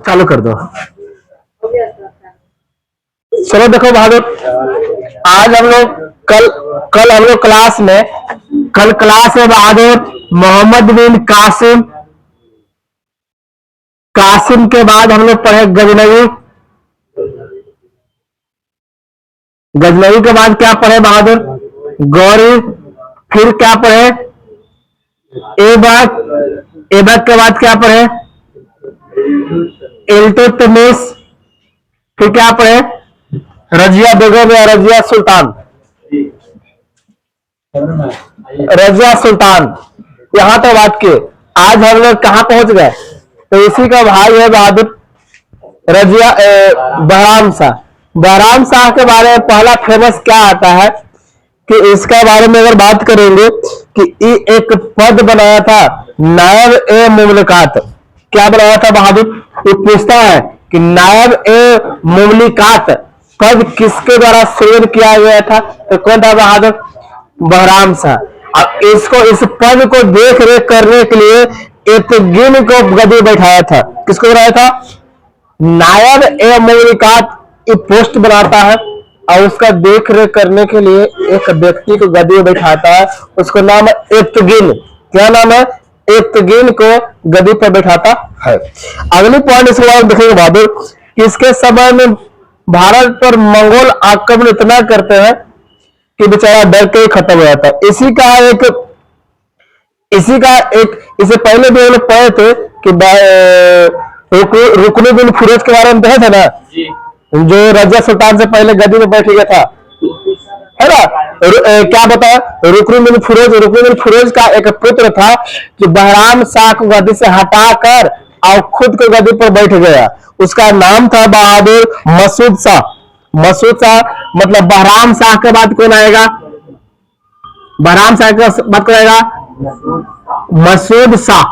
चालू कर दो। चलो देखो बहादुर, आज हम लोग कल कल हम लोग क्लास में बहादुर मोहम्मद बिन कासिम, कासिम के बाद हम लोग पढ़े गजनवी, गजनवी के बाद क्या पढ़े बहादुर? गौरी। फिर क्या पढ़े? एबक। एबक के बाद क्या पढ़े? इल्तुतमिश। फिर क्या पढ़े? रजिया बेगम या रजिया सुल्तान, रजिया सुल्तान। यहां तक बात किए। आज हम लोग कहां पहुंच गए? तो इसी का भाई है बहादुर रजिया बहराम शाह। बहराम शाह के बारे में पहला फेमस क्या आता है कि इसके बारे में अगर बात करेंगे कि एक पद बनाया था नायब ए मुमलिकात। क्या बनाया था बहादुर? ये पूछता है कि नायब ए मुमलिकात पद किसके द्वारा सृजन किया गया था? तो कौन था बहादुर? बहराम शाह। अब इसको इस पद को देख रेख करने के लिए एतगिन को गद्दी बैठाया था। किसको बनाया था? नायब ए मुमलिकात पोस्ट बनाता है और उसका देख रेख करने के लिए एक व्यक्ति को गद्दी में बैठाता है, उसका नाम है एतगिन। क्या नाम है? एतगिन को गद्दी पर बैठाता है। अगली पॉइंट इसके बाद देखेंगे बहादुर, इसके समय में भारत पर मंगोल आक्रमण इतना करते हैं कि बेचारा डर के ही खत्म हो जाता है। इससे पहले भी हम लोग पढ़े थे कि रुकनुद्दीन फिरोज के बारे में पढ़े थे ना, जो रजिया सुल्तान से पहले गद्दी में बैठ गया था, है ना? क्या बताया? रुकनुद्दीन फिरोज का एक पुत्र था जो बहराम शाह को गद्दी से हटाकर और खुद को गद्दी पर बैठ गया। उसका नाम था बहादुर मसूद शाह। मसूद शाह मतलब बहराम शाह के बाद कौन आएगा? बहराम शाह के बाद कौन आएगा? मसूद शाह।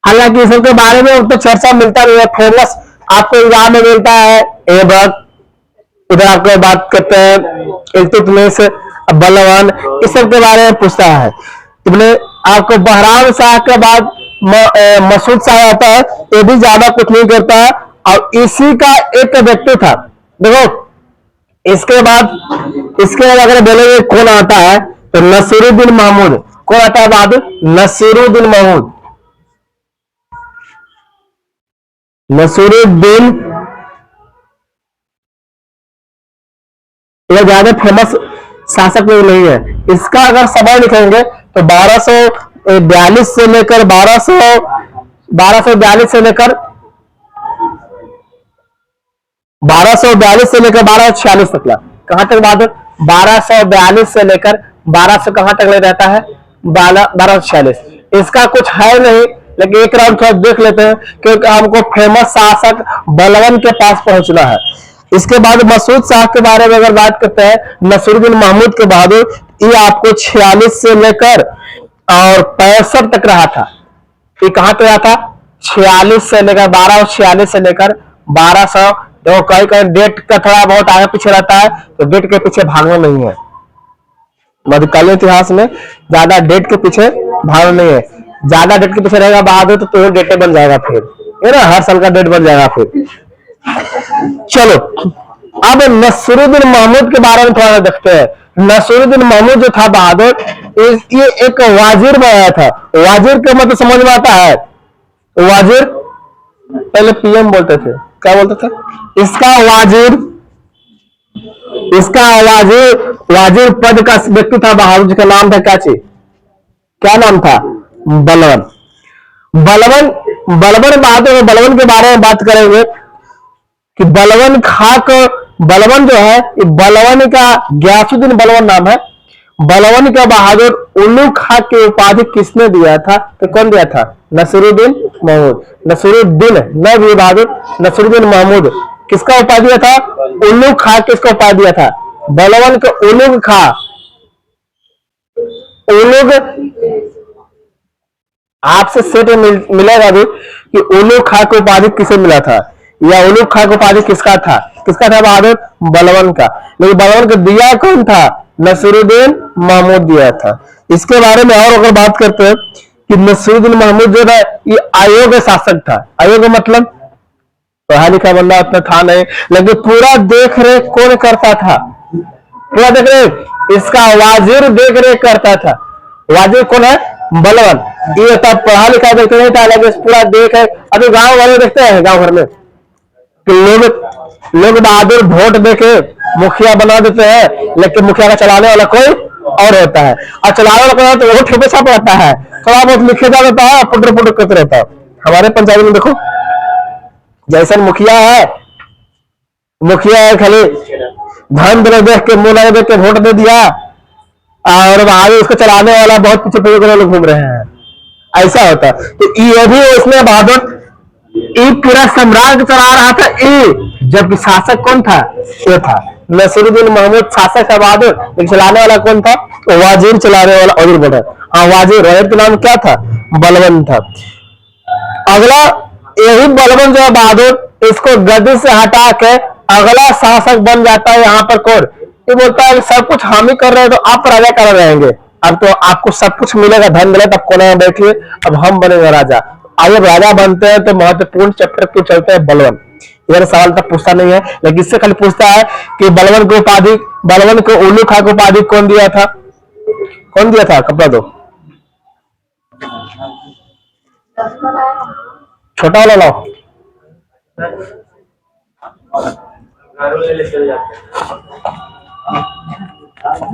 हालांकि इस के बारे में तो चर्चा मिलता नहीं है। फेमस आपको एग्जाम में मिलता है ऐबक, इधर आपको बात करते हैं इल्तुतमिश, बलवान, इस सब के बारे में पूछता है। तुमने आपको बहराम शाह के बाद मसूद शाह आता है, ये भी ज्यादा कुछ नहीं करता है और इसी का एक व्यक्ति था। देखो इसके बाद अगर बोलेंगे कौन आता है तो नसीरुद्दीन महमूद। कौन आता है बहादुर? नसीरुद्दीन महमूद। नसीरुद्दीन यह ज्यादा फेमस शासक नहीं है। इसका अगर समय लिखेंगे तो 1242 से लेकर 1242 से लेकर 1246 तक। कहां तक बहादुर? 1242 से लेकर 1200 कहां तक ले रहता है? 1246। इसका कुछ है नहीं, लेकिन एक राउंड थोड़ा देख लेते हैं क्योंकि हमको फेमस शासक बलवन के पास पहुंचना है। इसके बाद मसूद शाह के बारे में अगर बात करते हैं, नसीरुद्दीन महमूद के बहादुर, ये आपको 46 से लेकर और 65 तक रहा था। ये कहां तक रहा था? 46 से लेकर 1246 से लेकर 1200। देखो कहीं डेट का थोड़ा बहुत आगे पीछे रहता है तो डेट के पीछे भागना नहीं है। मध्यकालीन इतिहास में ज्यादा डेट के पीछे भागना नहीं है। ज्यादा डेट के पीछे रहेगा बहादुर तो डेटे बन जाएगा, फिर है ना, हर साल का डेट बन जाएगा फिर। चलो अब नसीरुद्दीन महमूद के बारे में थोड़ा देखते हैं। नसीरुद्दीन महमूद जो था बहादुर, ये एक वाजिर बनाया था। वाजिर का मतलब समझ में आता है? वाजिर पहले पीएम बोलते थे, क्या बोलते थे? वाजिर पद का व्यक्ति था बहादुर, जिसका नाम था क्या नाम था? बलवन। बलवन बहादुर। बलवन के बारे में बात करेंगे कि बलवन जो है, बलवन का गयासुद्दीन बलवन नाम है। बलवन का बहादुर उल्लू खां की उपाधि किसने दिया था? तो कौन दिया था? नसीरुद्दीन महमूद। नसीरुद्दीन न भी बहादुर, नसीरुद्दीन महमूद किसका उपाधि दिया था? उल्लू खां किसका उपाधि दिया था? बलवन को उल्लू खां। आपसे सेट मिलेगा अभी कि उल्लू खां को उपाधि किसे मिला था, या उल्लू खां को उपाधि किसका था? बहादुर? बलवन का। लेकिन बलवन को दिया कौन था? नसीरुद्दीन महमूद दिया था। इसके बारे में और अगर बात करते हैं कि नसीरुद्दीन महमूद जो है ये अयोग्य शासक था। अयोग्य मतलब पढ़ा लिखा बंदा उतना था नहीं, लेकिन पूरा देख रेख कौन करता था? पूरा देख रेख इसका वाजिर देख रेख करता था। वाजिर कौन है? बलवन। ये तब पढ़ा लिखा देखते नहीं था, लेकिन पूरा देख है। अभी गांव वाले देखते हैं गांव भर में कि लोग बहादुर वोट देके मुखिया बना देते हैं, लेकिन मुखिया का चलाने वाला कोई और होता है, और चलाने वाला कोई तो वो ठेपे छाप रहता है, थोड़ा बहुत लिखे जा देता है, पुटर पुटर करते रहता है। हमारे पंचायत में देखो जैसा मुखिया है खाली धन देख के मुंह देख के वोट दे दिया, और आगे उसको चलाने वाला बहुत पीछे पीछे लोग घूम रहे हैं, ऐसा होता। तो ये भी उसमें बहादुर ये पूरा साम्राज्य चला रहा था ये, जबकि शासक कौन था? ये था नसीरुद्दीन महमूद शासक था बहादुर, लेकिन चलाने वाला कौन था? तो वाजिर चलाने वाला अमीर बड़ा। हाँ वाजिर, वाजिर का नाम क्या था? बलवन था। अगला यही बलवन जो है बहादुर, इसको गद्दी से हटा के अगला शासक बन जाता है यहाँ पर कौन? ये बोलता है सब कुछ हम ही कर रहे हैं, तो आप राजा कर रहेंगे, अब तो आपको सब कुछ मिलेगा, धन मिलेगा, तब कोने में बैठिए, अब हम बनेंगे राजा। आइए राजा बनते हैं तो महत्वपूर्ण चैप्टर क्यों चलते हैं? बलवन। इधर सवाल तक पूछता नहीं है, लेकिन इससे खाली पूछता है कि बलवन को उल्लू खा को उपाधि कौन दिया था? कौन दिया था? कपड़ा दो, छोटा वाला लाओ।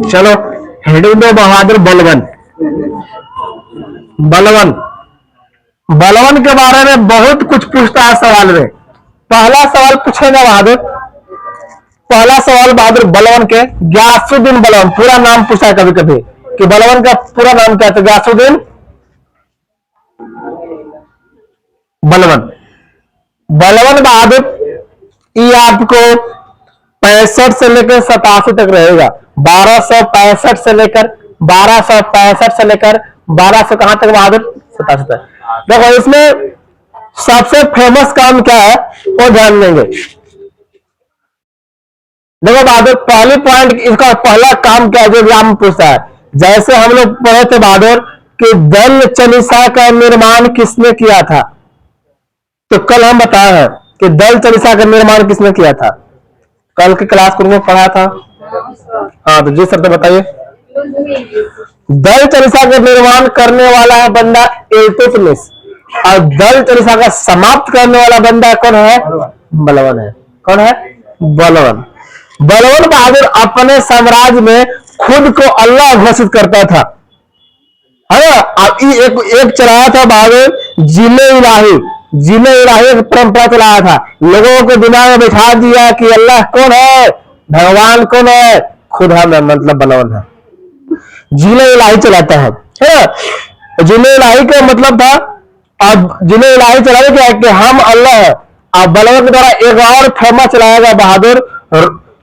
चलो हेडिंग दो, बहादुर बलवन। बलवन के बारे में बहुत कुछ पूछता है सवाल में। पहला सवाल पूछेगा बहादुर, पहला सवाल बहादुर बलवन के गयासुद्दीन बलवन, पूरा नाम पूछा है कभी कभी कि बलवन का पूरा नाम क्या था? गयासुद्दीन बलवन बहादुर। ये आपको 65 से लेकर 87 तक रहेगा। 1265 से लेकर 1200 कहां तक बहादुर? 87 तक। देखो इसमें सबसे फेमस काम क्या है वो ध्यान देंगे। देखो बहादुर पहली पॉइंट, इसका पहला काम क्या है जो एग्जाम में पूछता है? जैसे हम लोग पढ़े थे बहादुर कि दल चालीसा का निर्माण किसने किया था? तो कल हम बताए हैं कि दल चालीसा का निर्माण किसने किया था? कल की क्लास को पढ़ा था। हाँ तो जी सर बताइए। दल चालीसा का निर्माण करने वाला है बंदा इल्तुतमिश, और दल चालीसा का समाप्त करने वाला बंदा कौन है? बलवन है। कौन है? बलवन। बलवन बहादुर अपने साम्राज्य में खुद को अल्लाह घोषित करता था, है ना। एक चलाया था बहादुर जिले इलाही एक परंपरा चलाया था, लोगों को दिमाग में बैठा दिया कि अल्लाह कौन है, भगवान कौन है, खुद हम मतलब बलवन है। जिले इलाही चलाता है ना। जिले इलाही का मतलब था, अब जिले इलाही चलाने क्या है कि हम अल्लाह है। अब बलवन के द्वारा एक और फेमस चलाएगा बहादुर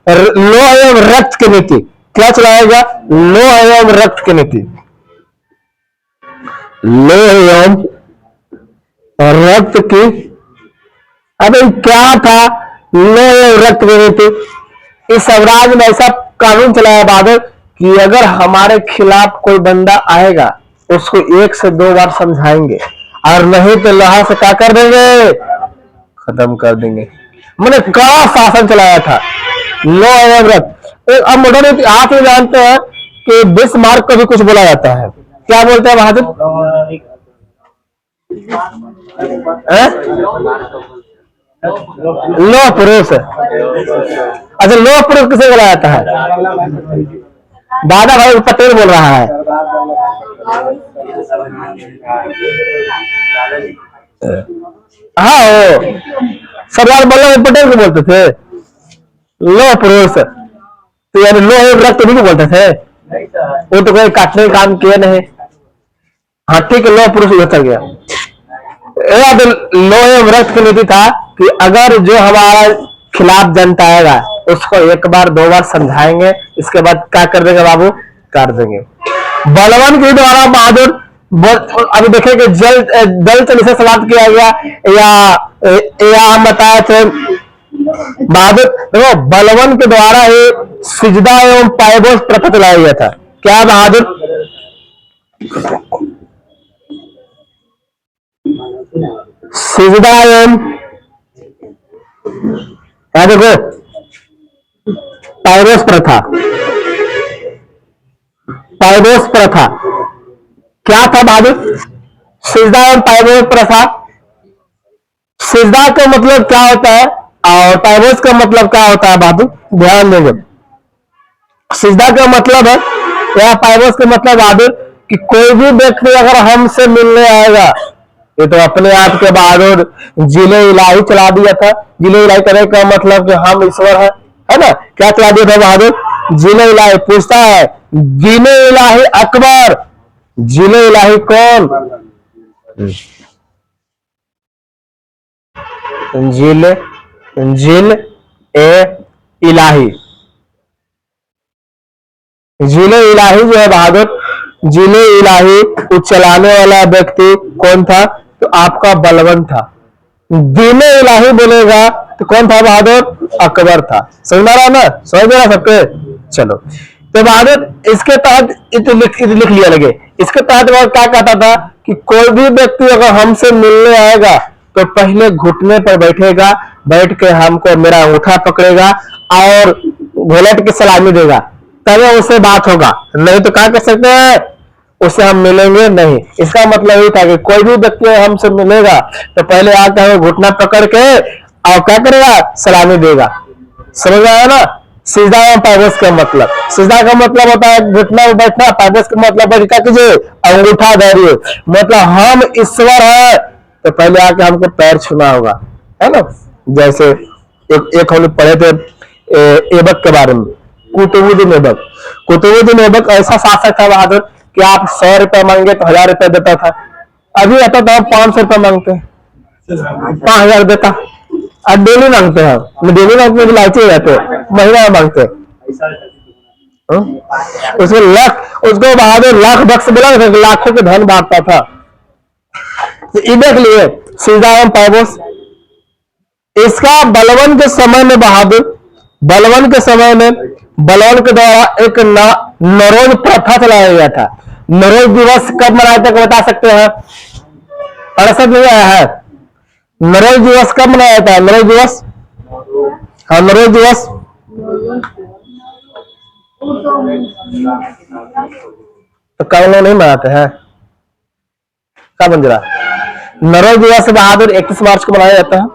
लोह एवं रक्त की नीति। क्या चलाएगा? लोह एवं रक्त की नीति। लोह एवं रक्त की, अबे क्या था लोह एवं रक्त की नीति? इस स्वराज में ऐसा कानून चलाया बहादुर कि अगर हमारे खिलाफ कोई बंदा आएगा उसको 1 से 2 बार समझाएंगे, और नहीं तो लोहा से क्या कर देंगे? खत्म कर देंगे। मैंने कड़ा शासन चलाया था, लो एवं रक्त। अब मॉडर्न इतिहास में जानते हैं कि बिस्मार्क को भी कुछ बोला जाता है। क्या बोलते हैं बहादुर? लोह पुरुष। अच्छा लोह पुरुष किसे बोला जाता है? दादा भाई पटेल बोल रहा है। हाँ सरदार वल्लभ पटेल को बोलते थे लोह पुरुष। तो यानी लोह एवं रक्त नहीं बोलते थे, वो तो कोई काटने का काम किया नहीं। हाँ ठीक है, लोह पुरुष होता गया। तो लोह एवं रक्त की नीति था कि अगर जो हमारा खिलाफ जनता आएगा उसको 1 बार 2 बार समझाएंगे, इसके बाद क्या कर देंगे बाबू? कर देंगे। बलवन के द्वारा बहादुर अभी देखें कि दल चालीसा समाप्त किया गया, या हम बताए थे बहादुर देखो बलवन के द्वारा ही सिजदा एवं पायबोस प्रथा चलाया गया था। क्या बहादुर? सिजदा एवं क्या देखो पायरोस प्रथा। पायरोस प्रथा क्या था बहादुर? सिजदा एवं पायरोस प्रथा। सिजदा का मतलब क्या होता है और पायरोस का मतलब क्या होता है बहादुर? ध्यान देंगे। सिजदा का मतलब है या पायरोस का मतलब बहादुर कि कोई भी व्यक्ति अगर हमसे मिलने आएगा, ये तो अपने आप के बहादुर जिले इलाही चला दिया था। जिले इलाही करने का मतलब कि हम ईश्वर है ना? क्या चला दिया था बहादुर? जिले इलाही। पूछता है जिले इलाही अकबर, जिले इलाही कौन? जिले जिल ए इलाही। जिले इलाही जो है बहादुर, जिले इलाही को चलाने वाला व्यक्ति कौन था? तो आपका बलवंत था। जिले इलाही बोलेगा तो कौन था बहादुर? अकबर था। समझ रहा ना? समझ रहा सबके? चलो तो बहादुर इसके तहत लिख लिया लगे। इसके तहत वो क्या कहता था कि कोई भी व्यक्ति अगर हमसे मिलने आएगा तो पहले घुटने पर बैठेगा, बैठ के हमको मेरा अंगूठा पकड़ेगा और घोलट की सलामी देगा, तभी उससे बात होगा। नहीं तो क्या कर सकते हैं? उससे हम मिलेंगे नहीं। इसका मतलब ये था कि कोई भी व्यक्ति हमसे मिलेगा तो पहले आकर हमें घुटना पकड़ के और क्या करेगा? सलामी देगा। समझ आया ना? सिजदा एवं पायरोस का मतलब, सिजदा का मतलब होता है घुटना में बैठना, पायरोस का मतलब क्या कीजिए? अंगूठा धरिए। मतलब हम ईश्वर है तो पहले आके हमको पैर छूना होगा, है ना? जैसे एक हम लोग पढ़े थे ऐबक के बारे में, कुतुबुद्दीन ऐबक। कुतुबुद्दीन ऐबक ऐसा शासक था बहादुर कि आप 100 रुपए मांगे तो 1000 रुपए देता था। अभी आता तो आप 500 रुपए मांगते हैं 5000 देता। अब डेली मांगते हैं, डेली मांगते हैं, लालची हो जाते हैं, महीना मांगते हैं। उसको लाख, उसको बहादुर लाख बख्श बोला, लाखों के धन बांटता था। तो ये देख लिए सिजदा एवं पायरोस। इसका बलवन के समय में बहादुर, बलवन के समय में बलवन के द्वारा एक नरोज प्रथा चलाया गया था। नरोज दिवस कब मनाया था बता सकते हैं? 68 में आया है। नरोज दिवस कब मनाया था? नरोज दिवस, हाँ नरोज दिवस तो कब लोग नहीं मनाते हैं? क्या बन रहा? नरोज दिवस बहादुर 31 मार्च को मनाया जाता है।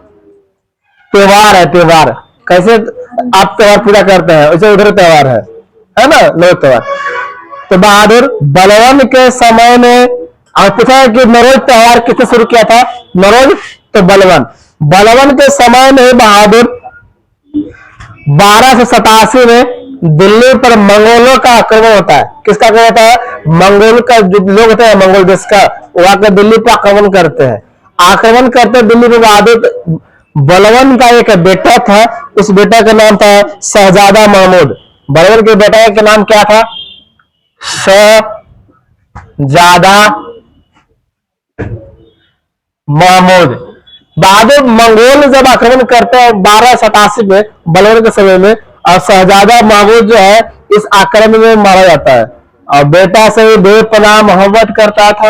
त्योहार है, त्योहार। कैसे आप त्योहार पूरा करते हैं वैसे उधर त्योहार है ना? नरोज त्योहार। तो बहादुर बलवन के समय में आप पूछा है कि नरोज त्योहार किसने शुरू किया था? नरोज तो बलवन, बलवन के समय में बहादुर 1287 में दिल्ली पर मंगोलों का आक्रमण होता है। किसका आक्रमण होता है? मंगोल का, जो लोग होते हैं मंगोल देश का, वो आकर दिल्ली पर आक्रमण करते हैं। आक्रमण करते दिल्ली में बहादुर बलवन का एक बेटा था, उस बेटा का नाम था शहजादा महमूद। बलवन के बेटा का नाम क्या था? शहजादा महमूद। बहादुर मंगोल जब आक्रमण करते हैं 1287 में बलवन के समय में, और शहजादा महमूद जो है इस आक्रमण में मारा जाता है। और बेटा से ही बेपनाह मोहब्बत करता था।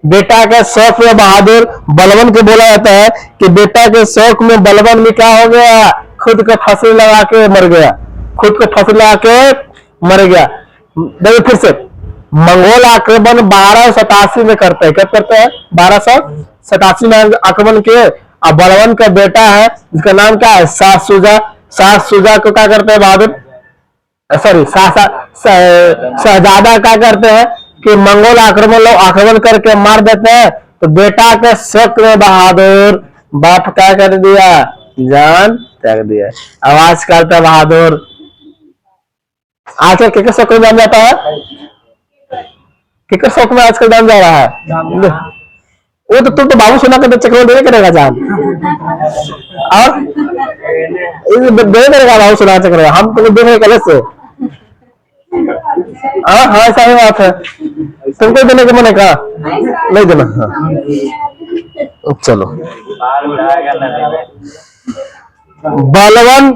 बेटा के शौक में बहादुर बलवन को बोला जाता है कि बेटा के शौक में बलवन में क्या हो गया? खुद को फांसी लगा के मर गया, खुद को फांसी लगा के मर गया। देखिए फिर से, मंगोल आक्रमण 1287 में करते हैं। कब करते हैं? 1287 में आक्रमण किए। अब बलवन का बेटा है जिसका नाम क्या है? शाह शुजा। शाह शुजा को क्या करते हैं बहादुर? सॉरी, शहजादा क्या करते हैं कि मंगोल आक्रमण लोग आक्रमण करके मार देते हैं। तो बेटा के शक में बहादुर बाप क्या कर दिया? जान त्याग दिया। आवाज करता बहादुर। आजकल किसके शौक में जान जाता है? किसके शौक में आजकल जान जा रहा है? वो तो तुम तो बाबू सोना के चक्कर में करेगा जान, और दे करेगा बाबू सोना चक्कर। हम तो देख रहे कल से। हाँ हाँ ऐसा ही बात है। तुमको देने का मैंने कहा नहीं देना। हाँ चलो, बलवन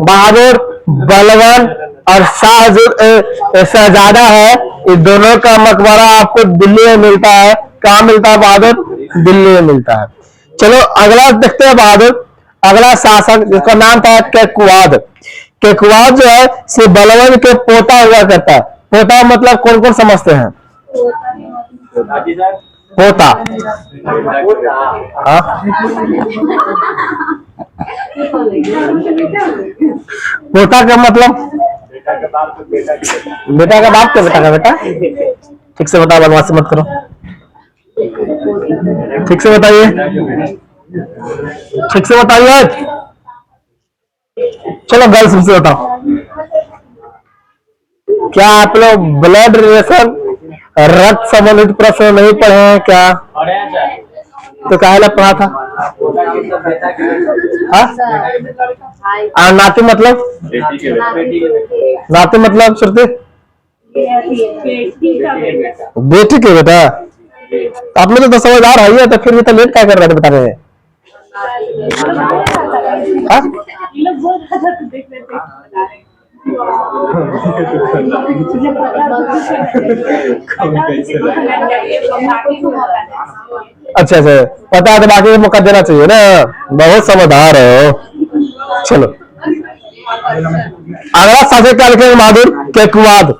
बहादुर, बलवन और शहजादा है, ये दोनों का मकबरा आपको दिल्ली में मिलता है। कहाँ मिलता है बहादुर? दिल्ली में मिलता है। चलो अगला देखते हैं बहादुर। अगला शासक जिसका नाम था केकुवाद। केकुवाद जो है से बलवन के पोता हुआ करता है। पोता मतलब कौन कौन समझते हैं? पोता, हाँ? पोता का मतलब बेटा का बाप का बेटा का बेटा। ठीक से बताओ, बदमाशी मत करो, ठीक से बताइए, ठीक से बताइए। चलो गर्ल्स से बताओ, क्या आप लोग ब्लड रिलेशन रक्त संबंधित प्रश्न नहीं पढ़े हैं क्या? तो काहे ला पढ़ा था? नाती मतलब? नाती मतलब श्रुति बेटी के बेटा। आप लोग तो समझदार है, तो फिर भी तो लेट क्या कर रहे थे बता रहे हैं? अच्छा अच्छा, पता है तो बाकी मौका देना चाहिए ना, बहुत समझदार हो। चलो अगला शासक क्या लिखेंगे? बहादुर केकुवाद।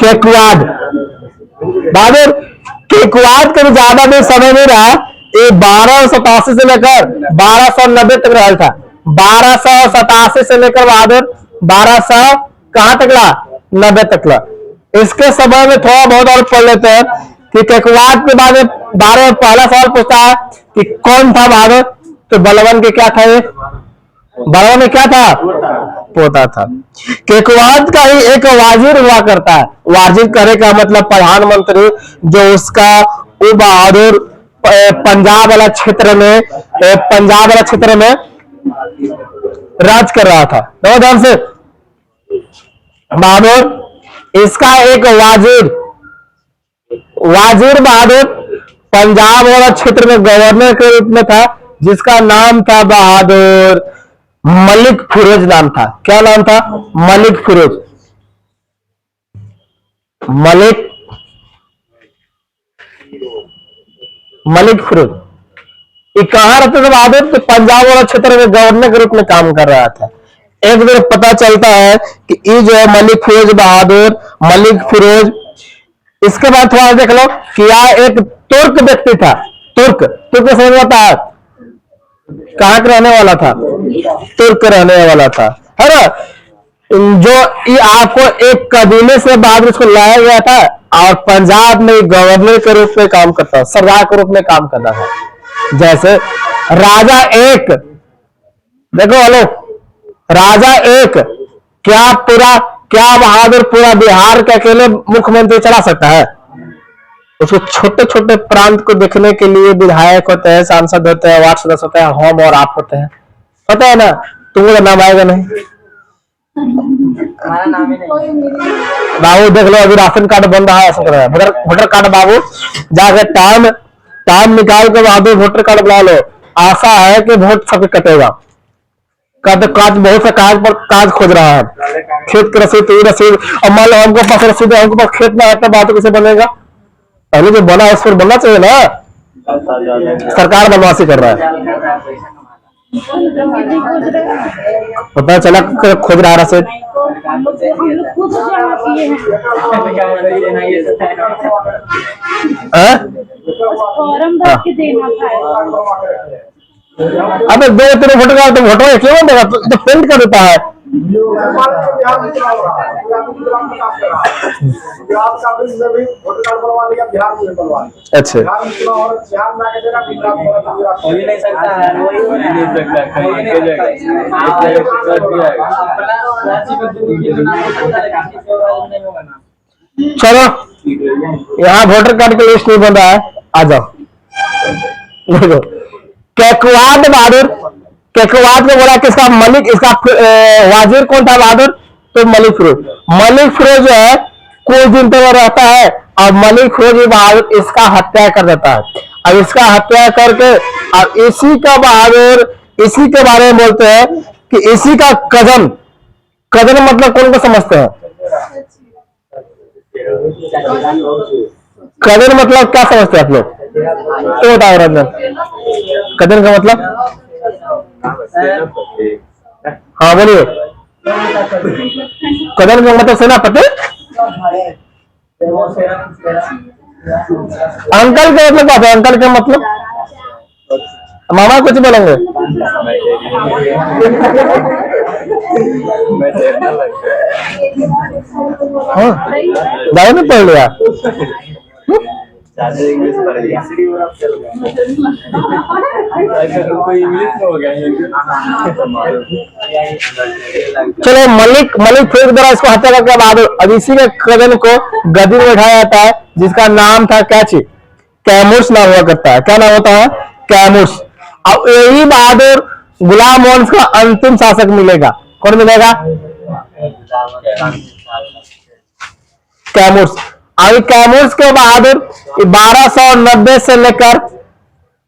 केकुवाद, बहादुर केकुवाद का ज्यादा भी समय नहीं रहा। ये 1287 से लेकर 1290 तक रहा था। 1287 से लेकर बहादुर 1200 कहां तक ला? 90 तक ला। इसके समय में थोड़ा बहुत और पढ़ लेते हैं कि केकुवाद के बारे में पहला सवाल पूछता है कि कौन था बहादुर? तो बलवन के क्या था? ये बलवन में क्या था? पोता था। केकुवाद का ही एक वाजिर हुआ करता है। वाजिर करने का मतलब प्रधानमंत्री, जो उसका वो बहादुर पंजाब वाला क्षेत्र में राज कर रहा था। ध्यान से बहादुर, इसका एक वाजिर बहादुर पंजाब वाला क्षेत्र में गवर्नर के रूप में था, जिसका नाम था बहादुर मलिक फिरोज नाम था। क्या नाम था? मलिक फिरोज। मलिक फिरोज। ये कहां रहते थे बहादुर? तो पंजाब वाला क्षेत्र में गवर्नर के रूप में काम कर रहा था। एक दिन पता चलता है कि ये जो है मलिक फिरोज बहादुर, मलिक फिरोज, इसके बाद थोड़ा देख लो कि यह एक तुर्क व्यक्ति था। तुर्क समझ आता है? कहां का रहने वाला था? तुर्क रहने वाला था, है ना? जो ये आपको एक कबीले से बाद इसको लाया गया था और पंजाब में गवर्नर के रूप में काम करता था, सरदार के रूप में काम करता था। जैसे राजा एक, देखो हेलो, राजा एक क्या बहादुर पूरा बिहार के अकेले मुख्यमंत्री चला सकता है? उसको छोटे छोटे प्रांत को देखने के लिए विधायक होते हैं, सांसद होते हैं, वार्ड सदस्य होते हैं, हम और आप होते हैं। पता है ना? तुम्हारा नाम आएगा नहीं? हमारा नाम ही नहीं। बाबू देख लो, अभी राशन कार्ड बन रहा है, वोटर कार्ड। बाबू जाकर टाइम निकाल कर बहादुर वोटर कार्ड बना लो। आशा है कि वोट सबके कटेगा। काज बहुत सा काज खोज रहा है, खेत की रसीद और मान लो हमको पास रसीद है, हमको पास खेत में आता, बात कैसे बनेगा? पहले जो बना उस पर बनना चाहिए ना। सरकार बदमाशी कर रहा है, पता चला खोज रहा रसीद। अबे दो तेरे वोटर कार्ड तो वोटर क्यों देगा? तो प्रिंट कर देता है। अच्छा, चलो यहाँ वोटर कार्ड की लिस्ट नहीं बन रहा है, आ जाओ। देखो केकुवाद बहादुर, केकुवाद को बोला किसका? मलिक। इसका वाजिर कौन था बहादुर? तो मलिक फिरोज। मलिक फिरोज जो है कुछ दिन तक रहता है और मलिक फिरोज बहादुर इसका हत्या कर देता है। अब इसका हत्या करके अब इसी का बहादुर, इसी के बारे में बोलते हैं कि इसी का कजन मतलब कौन को समझते हैं? कदर मतलब क्या समझते हैं आप लोग? तो बताओ रंजन, कदर का मतलब? हाँ बोलिए, कदर का मतलब सेनापति। अंकल का मतलब क्या था? अंकल का मतलब मामा कुछ बोलेंगे? हाँ, दादा ने पढ़ लिया। इंग्लिश पढ़ लिया। चलो, मलिक मलिक फिर द्वारा इसको हत्या करके बाद अब इसी के कदम को गद्दी में बैठाया जाता है, जिसका नाम था क्या चीज? कैमूस नाम हुआ करता है। क्या नाम होता है? कैमूस। अब यही बहादुर गुलाम वंश का अंतिम शासक मिलेगा। कौन मिलेगा? कैमूस। अभी कैमूस के बहादुर 1290 से लेकर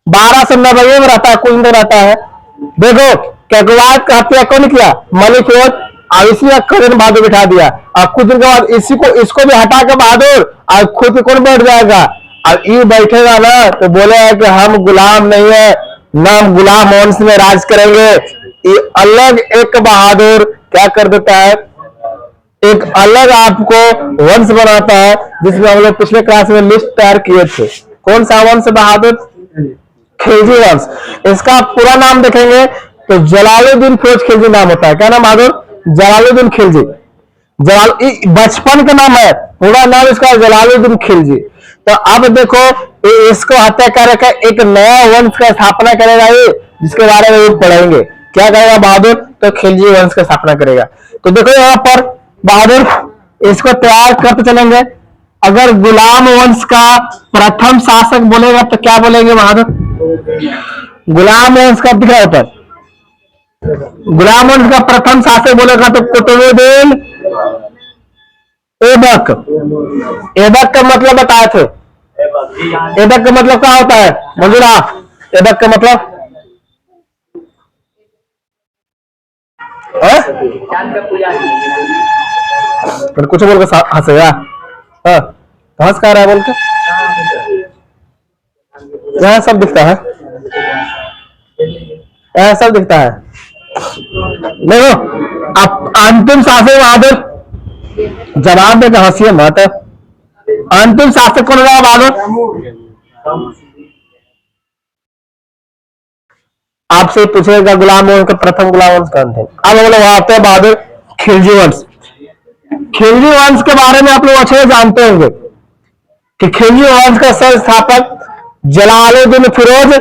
1290 में रहता है, कुछ दिन रहता है। देखो, कैकवाद का हत्या कौन किया? मलिक फिरोज। और इसी का कदर बहादुर बिठा दिया। और कुछ दिन के बाद इसी को इसको भी हटा के बहादुर और खुद कौन बैठ जाएगा? और ये बैठेगा ना तो बोलेगा कि हम गुलाम नहीं है, ना हम गुलाम वंश में राज करेंगे। ये अलग एक बहादुर क्या कर देता है? एक अलग आपको वंश बनाता है, जिसमें हम लोग पिछले क्लास में लिस्ट तैयार किए थे। कौन सा वंश बहादुर? खिलजी वंश। इसका पूरा नाम देखेंगे तो जलालुद्दीन फिरोज खिलजी नाम होता है। क्या नाम बहादुर? जलालुद्दीन खिलजी। बचपन का नाम है, पूरा नाम इसका जलालुद्दीन खिलजी। तो अब देखो, इसको हत्या करके एक नया वंश का स्थापना करेगा ये, जिसके बारे में पढ़ेंगे। क्या करेगा बहादुर? तो खिलजी वंश का स्थापना करेगा। तो देखो यहाँ पर बहादुर इसको तैयार करते चलेंगे। अगर गुलाम वंश का प्रथम शासक बोलेगा तो क्या बोलेंगे बहादुर? गुलाम वंश का दिख रहा है ऊपर, गुलाम वंश का प्रथम शासक बोलेगा तो कुतुबुद्दीन ऐबक। ऐबक का मतलब बताए थे। ऐबक का मतलब क्या होता है मंजूरा? ऐबक का मतलब फिर कुछ बोल के हंसेगा। हाँ, हंस कह रहा है बोल के? यहाँ सब दिखता है, यहाँ सब दिखता है। देखो, अब अंतिम शासक बहादुर, जवाब देकर हंसिए मत। अंतिम शासक कौन रहा बहादुर? आपसे पूछेगा गुलाम वंश का प्रथम गुलाम वंश कौन थे। अब हम लोग आते हैं बहादुर खिलजी वंश। खिलजी वंश के बारे में आप लोग अच्छे से जानते होंगे कि खिलजी वंश का संस्थापक जलालुद्दीन फिरोज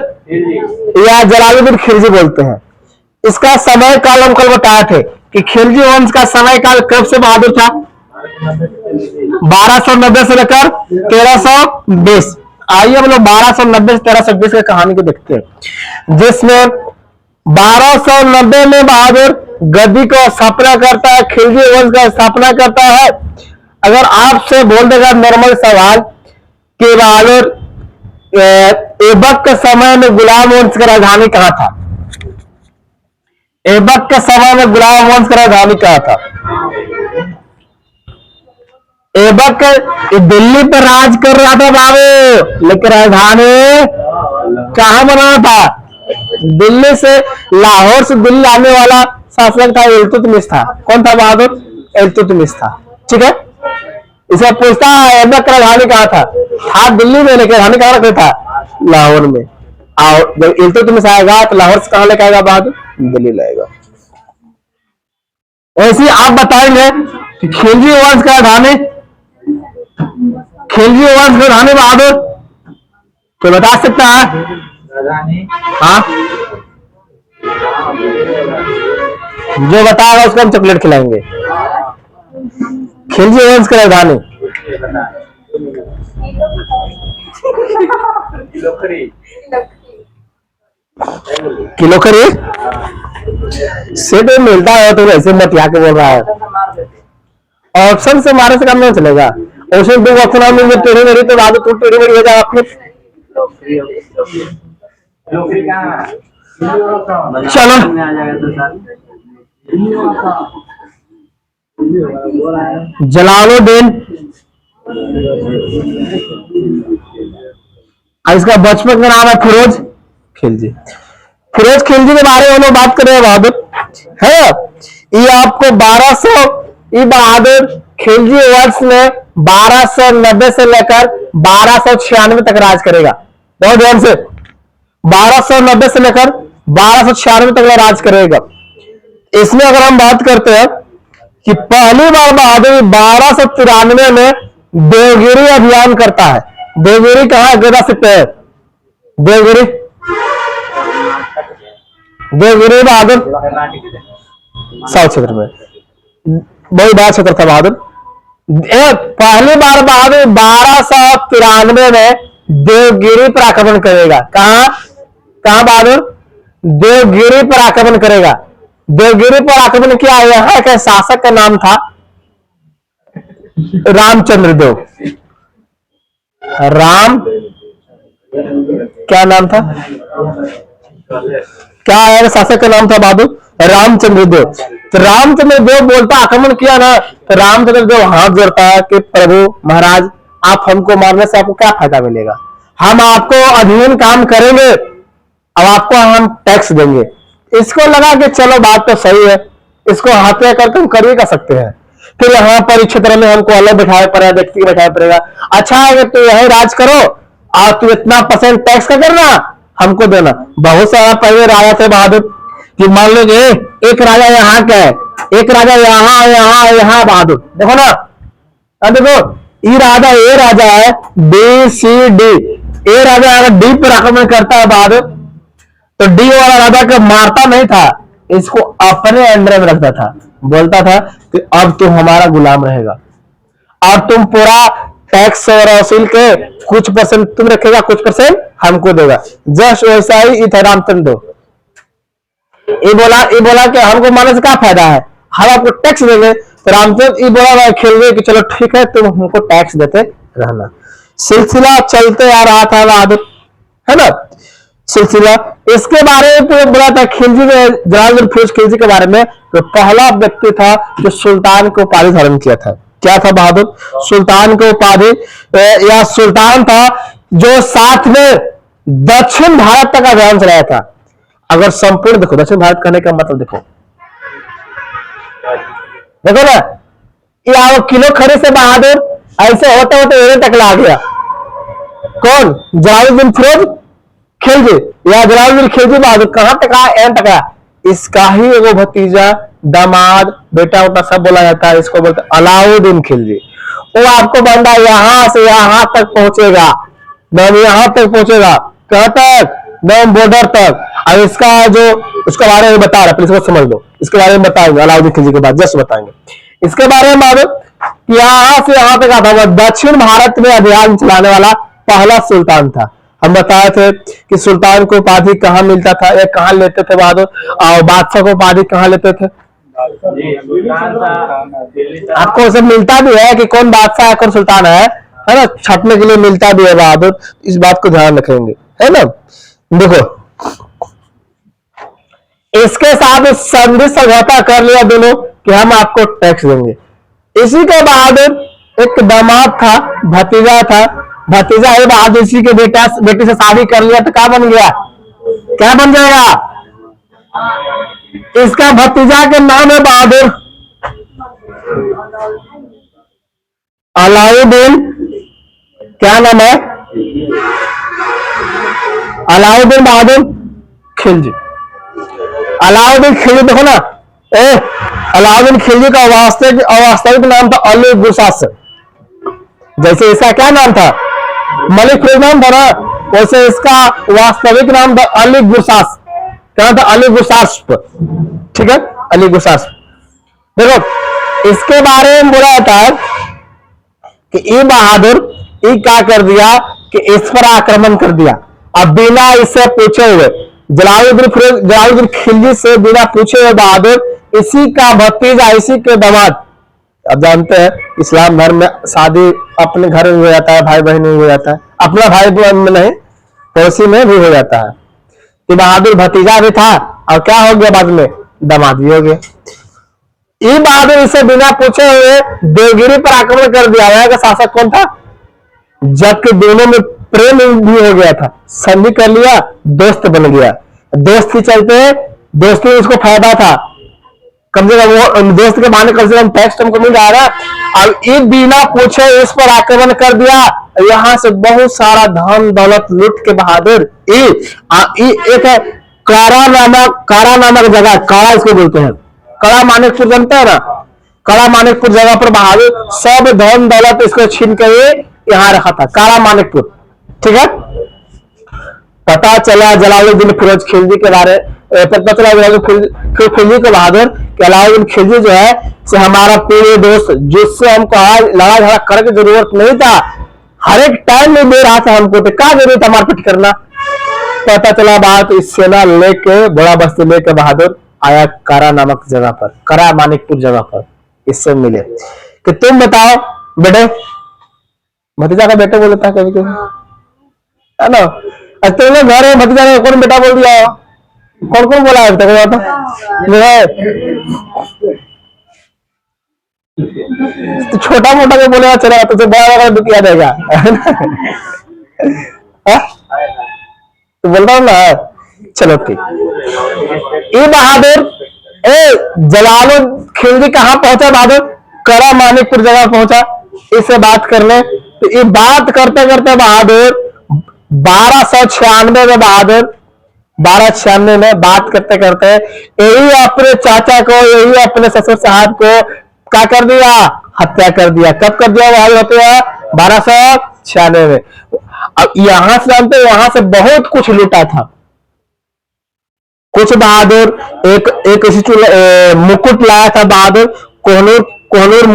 या जलालुद्दीन खिलजी बोलते हैं। इसका समय काल हम कल बताए थे कि खिलजी वंश का समय काल कब से बहादुर था? 1290 से लेकर 1320। आइए हम लोग 1290 से 1320 की कहानी को देखते हैं, जिसमें 1290 में बहादुर गद्दी को स्थापना करता है, खिलजी वंश का स्थापना करता है। अगर आपसे बोल देगा नॉर्मल सवाल कि बहादुर ऐबक के समय में गुलाम वंश का राजधानी कहाँ था? ऐबक के समय में गुलाम वंश का राजधानी कहाँ था? ऐबक दिल्ली पर राज कर रहा था बाबू, लेकिन राजधानी कहाँ बना था? दिल्ली से, लाहौर से दिल्ली आने वाला शासक था इल्तुतमिश था। कौन था बहादुर? इल्तुतमिश था। ठीक है, इसे पूछता है ऐबक का राजधानी कहाँ था? था दिल्ली में, लेकिन राजधानी कहाँ रखा था? लाहौर में। और जब इल्तुतमिश आएगा तो लाहौर से कहाँ लेकर आएगा बहादुर? दिल्ली लाएगा। ऐसे आप बताएंगे कि खिलजी वंश का राजधानी, खिलजी वंश का राजधानी बहादुर तो बता सकता है? हाँ, जो बताएगा उसको हम चॉकलेट खिलाएंगे। खिलजी वंश का राजधानी किलोखरी से तो मिलता है, तो वैसे मत यहाँ के बोल रहा है। ऑप्शन से मारे से काम नहीं चलेगा। ऑप्शन दो ऑप्शन हम लोग टेढ़ी मेढ़ी तो बाद तू टेढ़ी मेढ़ी हो जाएगा अपने। चलो जलालुद्दीन और इसका बचपन का नाम है फिरोज खिलजी। फिरोज खिलजी के बारे में हम लोग बात कर रहे हैं बहादुर है। ये आपको 1200 ये बहादुर खिलजी वंश में 1290 से लेकर 1296 तक राज करेगा। बहुत ध्यान से 1290 से लेकर 1296 तक राज करेगा। इसमें अगर हम बात करते हैं कि पहली बार बहादुर 1293 में देवगिरी अभियान करता है। देवगिरी कहां गदा सकते हैं? देवगिरी देवगिरी बहादुर साउथ क्षेत्र में बहुत बड़ा क्षेत्र था बहादुर। पहली बार बहादुर 1293 में देवगिरी पर आक्रमण करेगा। कहां बहादुर? देवगिरी पर आक्रमण करेगा। देवगिरी पर आक्रमण किया। यहाँ के शासक का नाम था रामचंद्र देव। क्या नाम था? क्या है शासक का नाम था बहादुर? रामचंद्र देव। तो रामचंद्र देव बोलता आक्रमण किया ना, तो रामचंद्र देव हाथ जोड़ता है कि प्रभु महाराज आप हमको मारने से आपको क्या फायदा मिलेगा? हम आपको अधीन काम करेंगे, अब आपको हम टैक्स देंगे। इसको लगा कि चलो बात तो सही है, इसको हत्या करके हम कर भी कर सकते हैं। फिर यहाँ पर क्षेत्र में हमको अलग बैठाया पड़ेगा, व्यक्ति बैठाया पड़ेगा। अच्छा है तो यही राज करो और तू इतना % टैक्स का करना, हमको देना। बहुत सारा पहले राजा थे बहादुर कि मान लीजिए एक राजा यहाँ का है, एक राजा यहाँ बहादुर। देखो ना, अब देखो ये राजा है BCD। ए राजा अगर डी पर आक्रमण करता है बहादुर, तो डी वाला राजा को मारता नहीं था, इसको अपने अंडर में रखता था। बोलता था कि अब तुम हमारा गुलाम रहेगा और तुम पूरा टैक्स और वसूल के कुछ % तुम रखेगा, कुछ % हमको देगा। जस्ट वैसा ही था रामचंद्र। ये बोला कि हमको मारने से क्या फायदा है, हम आपको टैक्स देंगे। तो रामचंद्र ये बोला खेल गए कि चलो ठीक है तुम हमको टैक्स देते रहना। सिलसिला चलते आ रहा था बहादुर, है ना सिलसिला। इसके बारे में बोला था खिलजी में, जलालुद्दीन फिरोज खिलजी के बारे में, तो पहला व्यक्ति था जो सुल्तान को उपाधि धारण किया था। क्या था बहादुर? सुल्तान को उपाधि, या सुल्तान था जो साथ में दक्षिण भारत तक अभियान चलाया था। अगर संपूर्ण देखो दक्षिण भारत कहने का मतलब देखो ना, ये किलो खड़े से बहादुर ऐसे होते होते तक ला गया। कौन? जलालुद्दीन फिरोज खिलजी या जलालुद्दीन खिलजी बहादुर कहां तक आया? एंड तक आया। इसका ही एगो भतीजा, दामाद, बेटा उटा सब बोला जाता है, इसको बोलते अलाउद्दीन खिलजी। वो आपको बंदा यहां से यहां तक पहुंचेगा, यहां तक पहुंचेगा। कहां तक? बॉर्डर तक। और इसका जो उसके बारे में बता रहा, प्लीज समझ लो, इसके बारे में बताएंगे अलाउद्दीन खिलजी के बाद जस्ट बताएंगे इसके बारे में। यहां से यहां तक आता, दक्षिण भारत में अभियान चलाने वाला पहला सुल्तान था। हम बताए थे कि सुल्तान को उपाधि कहां मिलता था या कहां लेते थे बहादुर, और बादशाह को उपाधि कहां लेते थे? आपको सब मिलता भी है कि कौन बादशाह है कौन सुल्तान है ना, छापने के लिए मिलता भी है बहादुर। इस बात को ध्यान रखेंगे, है ना। देखो इसके साथ संधि समझौता कर लिया दोनों कि हम आपको टैक्स देंगे। इसी के बहादुर एक दामाद था, भतीजा है बहादुर, इसी के बेटी से शादी कर लिया तो क्या बन गया? क्या बन जाएगा? इसका भतीजा के नाम है बहादुर अलाउद्दीन। क्या नाम है? अलाउद्दीन बहादुर खिलजी। अलाउद्दीन खिलजी देखो ना, अलाउद्दीन खिलजी का वास्तविक नाम था अली गुरसास। जैसे इसका क्या नाम था? मलिक फिरोज नाम था ना, वैसे इसका वास्तविक नाम था अली गुरसास। क्या था? अली गुरसास। ठीक है, अली गुरसास। देखो इसके बारे में बोला जाता है कि ये बहादुर ये क्या कर दिया कि इस पर आक्रमण कर दिया। अब बिना इससे पूछे हुए जलालुद्दीन खिलजी से बिना पूछे हुए बहादुर इसी का भतीजा, इसी के दामाद। अब जानते हैं इस्लाम धर्म में शादी अपने घर में हो जाता है, भाई बहन में हो जाता है, अपना भाई बहन में नहीं पड़ोसी में भी हो जाता है। तो बहादुर भतीजा भी था और क्या हो गया बाद में? दामाद भी हो गया। ये बहादुर इसे बिना पूछे हुए देवगिरी पर आक्रमण कर दिया। यहाँ का शासक कौन था? जबकि दोनों में प्रेम भी हो गया था, संधि कर लिया, दोस्त बन गया। दोस्त के चलते दोस्ती में उसको फायदा था, कम से कम वो दोस्त के बहाने कम से कम टैक्स हमको मिल रहा है। अब ये बिना पूछे इस पर आक्रमण कर दिया, यहाँ से बहुत सारा धन दौलत लूट के बहादुर एक है कारा नामक जगह, कारा इसको बोलते हैं, कड़ा मानिकपुर जानते हैं ना, कड़ा मानिकपुर जगह पर बहादुर सब धन दौलत इसको छीन के यहाँ रखा था, कारा मानिकपुर। ठीक है। पता चला जलालुद्दीन फिरोज खिलजी के बारे, पता चला खिलजी के बहादुर कि अलाउद्दीन खिलजी जो है से हमारा प्रिय दोस्त, जिससे हमको आज लड़ा झगड़ा करने की जरूरत नहीं था, हर एक टाइम में दे रहा था हमको, तो क्या जरूरत है मारपीट करना। पता चला बात, इस सेना लेके बड़ा बस्ती लेके बहादुर आया कारा नामक जगह पर, कारा मानिकपुर जगह पर, इससे मिले कि तुम बताओ बेटे, भतीजा का बेटे बोलता है कभी कभी, है ना। तुमने घर में भतीजा ने कौन बेटा बोल दिया? कौन कौन बोला है? तो छोटा मोटा जो बोलेगा चलेगा, तो बड़ा बड़ा दुख याद आएगा। तो बोल रहा हूँ ना। चलो ठीक। ये बहादुर जलालुद्दीन खिलजी कहाँ पहुंचा? बहादुर करा मानिकपुर जगह पहुंचा इससे बात करने। तो ये बात करते करते बहादुर 1296 में, बहादुर 1296 में बात करते करते यही अपने चाचा को, यही अपने ससुर साहब को क्या कर दिया? हत्या कर दिया। कब कर दिया? वहां होते हैं 1296 में। अब यहां से जानते, यहां से बहुत कुछ लूटा था। कुछ बहादुर एक मुकुट लाया था, बहादुर कोहनूर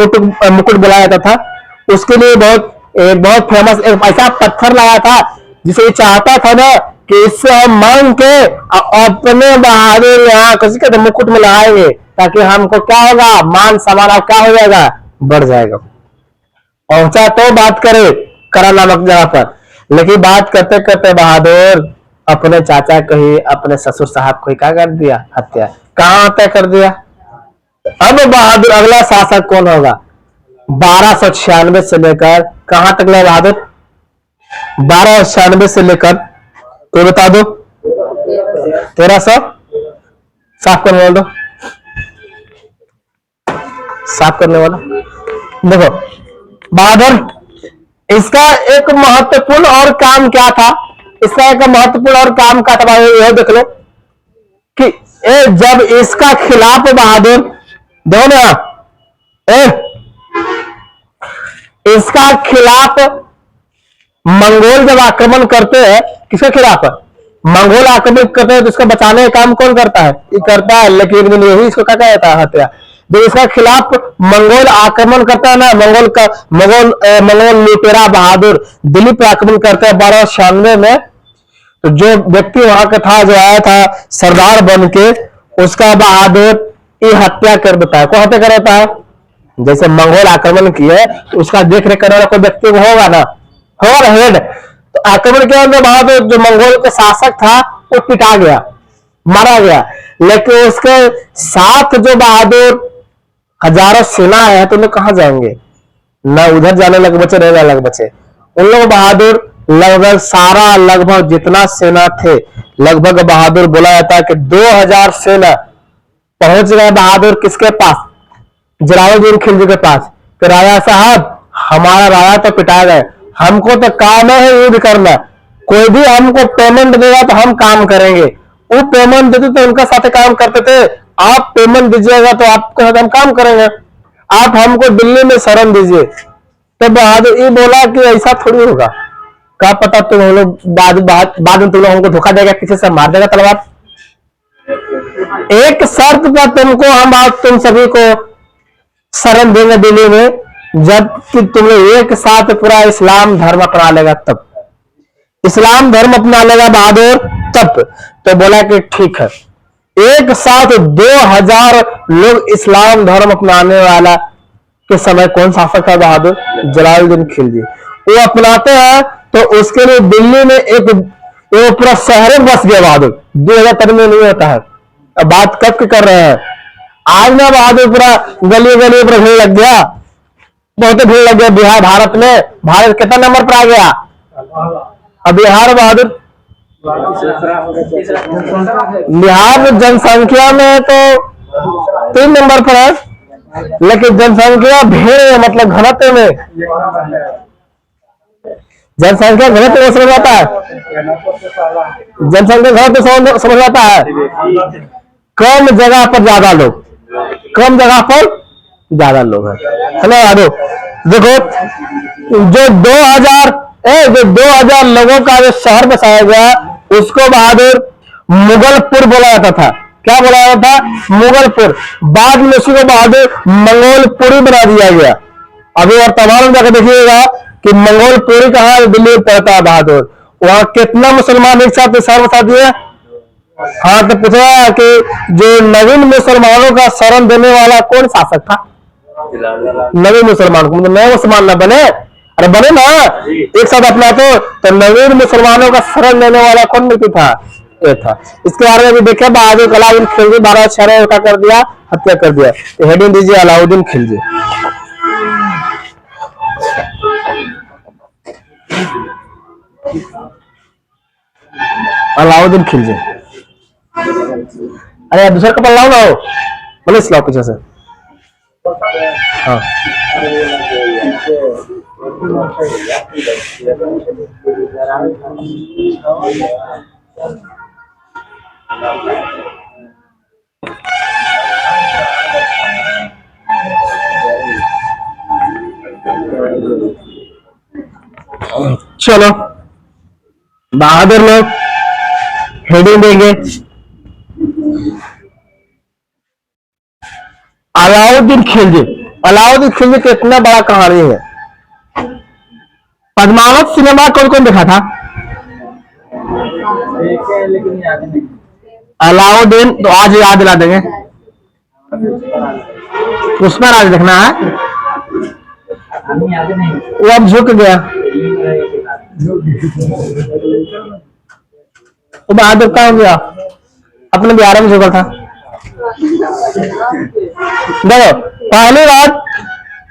मुकुट बुलाया जाता था। उसके लिए बहुत फेमस एक ऐसा पत्थर लाया था जिसे चाहता था ना कि इससे हम मांग के अपने बहादुर यहाँ किसी के मुकुट में लगाएंगे, ताकि हमको क्या होगा? मान सम्मान अब क्या हो जाएगा? बढ़ जाएगा। पहुंचा तो बात करे करा नामक जगह पर, लेकिन बात करते करते बहादुर अपने चाचा को ही, अपने ससुर साहब को ही क्या कर दिया? हत्या। कहां हत्या कर दिया? अब बहादुर अगला शासक कौन होगा? 1296 से लेकर कहां तक लगा बहादुर? 1296 से लेकर तो बता दो 1300 साफ करने वाला, साफ करने वाला। देखो बहादुर इसका एक महत्वपूर्ण और काम क्या था? इसका एक महत्वपूर्ण और काम क्या था? यह देख लो कि जब इसका खिलाफ बहादुर देखो ना, इसका खिलाफ मंगोल जब आक्रमण करते हैं, किसके खिलाफ? मंगोल आक्रमण करते हैं, तो इसको बचाने का काम कौन करता है? ये करता है, लेकिन एक दिन यही इसको क्या कहता है? हत्या। जब इसका खिलाफ मंगोल आक्रमण करता है ना, मंगोल लुटेरा बहादुर दिल्ली पर आक्रमण करता है 1296 में, तो जो व्यक्ति वहां का था, जो आया था सरदार बन के, उसका बहादुर ये हत्या कर देता है। कौन हत्या कर देता है? जैसे मंगोल आक्रमण किए तो उसका देख रेख करने वाला कोई व्यक्ति होगा ना, होगा हेड। तो आक्रमण के अंदर बहादुर जो मंगोल के शासक था वो पिटा गया, मारा गया। लेकिन उसके साथ जो बहादुर हजारों सेना है, तो लोग कहां जाएंगे? ना उधर जाने लग बचे, रहने लग बचे। उन लोग बहादुर लगभग जितना सेना थे, लगभग बहादुर बोला जाता है कि 2000 सेना पहुंच गए बहादुर किसके पास? जलालुद्दीन खिलजी के पास। कि राजा साहब, हमारा राजा तो पिटा गए, हमको तो काम है युद्ध करना, कोई भी हमको पेमेंट देगा तो हम काम करेंगे। वो पेमेंट देते तो उनका साथ काम करते थे, आप पेमेंट दीजिएगा तो आपके साथ हम काम करेंगे, आप हमको दिल्ली में शरण दीजिए। तो बहादुर ये बोला कि ऐसा थोड़ी होगा, क्या पता तुम हम लोग बाद में तुम लोग हमको धोखा देगा, किसी से मार देगा तलवार। एक शर्त पर तुमको हम तुम सभी को शरण देंगे दिल्ली में, जब कि तुम एक साथ पूरा इस्लाम धर्म अपना लेगा, तब इस्लाम धर्म अपना लेगा बहादुर तब। तो बोला कि ठीक है। एक साथ 2000 लोग इस्लाम धर्म अपनाने वाला के समय कौन शासक है? बहादुर जलालुद्दीन खिलजी। वो अपनाते हैं तो उसके लिए दिल्ली में एक पूरा शहर बस गया बहादुर। 2003 में नहीं होता है। अब बात कब की कर रहे हैं? आज ना बहादुर पूरा गली गली पर भीड़ लग गया, बहुत भीड़ लग गया बिहार, भारत में भारत कितना नंबर पर आ गया? अब बिहार बहादुर, बिहार में जनसंख्या में तो 3 नंबर पर है, लेकिन जनसंख्या भीड़ मतलब घनत्व में, जनसंख्या घनत्व में समझ आता है, जनसंख्या घनत्व समझ आता है। कम जगह पर ज्यादा लोग, कम जगह पर ज्यादा लोग हैं। हेलो यादव, देखो जो 2000 लोगों का जो शहर बसाया गया उसको बहादुर मुगलपुर बोला जाता था। क्या बोला जाता था? मुगलपुर। बाद में उसी को बहादुर मंगोलपुरी बना दिया गया। अभी वर्तमान में जाकर देखिएगा कि मंगोलपुरी कहाँ दिल्ली में पड़ता है बहादुर, वहां कितना मुसलमान एक साथ शहर बसा दिए। हाँ, तो पूछा कि जो नवीन मुसलमानों का शरण देने वाला कौन शासक था? नवीन मुसलमान को, नए मुसलमान न बने, अरे बने ना एक साथ अपना, तो नवीन मुसलमानों का शरण देने वाला कौन व्यक्ति था? ये था। इसके बारे में भी देखे बहादुर अलाउद्दीन खिलजी 12 शहरों का कर दिया, हत्या कर दिया। हेडिंग दीजिए अलाउद्दीन खिलजी। अलाउद्दीन खिलजी, अरे दूसरा कपड़ा लाओ ना, बोले लाओ पीछे से। हाँ, चलो बहादुर लोग हेडिंग देंगे अलाउद्दीन खिलजी। अलाउद्दीन खिलजी कितना बड़ा कहानी है। पद्मावत सिनेमा कौन कौन देखा था? अलाउद्दीन तो आज याद दिला देंगे। पुष्पा राज देखना है, वो अब झुक गया। तो बहादुर का हो गया, अपने बिहार में झुका था। देखो पहली बात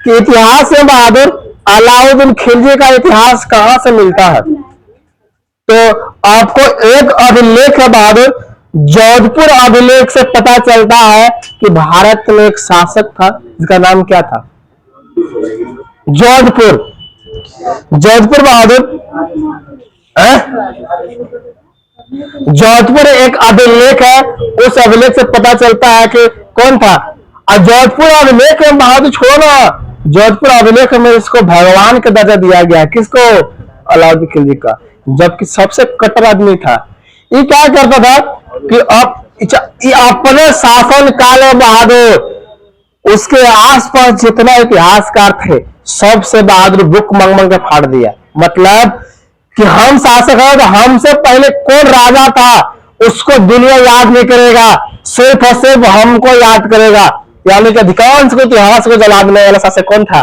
कि इतिहास में बहादुर अलाउद्दीन खिलजी का इतिहास कहां से मिलता है, तो आपको एक अभिलेख है बहादुर, जोधपुर अभिलेख से पता चलता है कि भारत में एक शासक था जिसका नाम क्या था? जोधपुर। जोधपुर बहादुर, जोधपुर एक अभिलेख है, उस अभिलेख से पता चलता है कि कौन था। और जोधपुर अभिलेख में बहादुर छोड़ो ना, जोधपुर अभिलेख में इसको भगवान का दर्जा दिया गया है। किसको? अलाउद्दीन खिलजी का, जबकि सबसे कट्टर आदमी था। ये क्या करता था कि अपने शासन काल में बहादुर उसके आसपास जितना इतिहासकार थे सबसे बहादुर बुक मंग के फाड़ दिया। मतलब कि हम शासक हैं तो हमसे पहले कौन राजा था उसको दुनिया याद नहीं करेगा, सिर्फ और सिर्फ हमको याद करेगा। यानी कि अधिकांश को इतिहास को जला देने वाला शासक कौन था?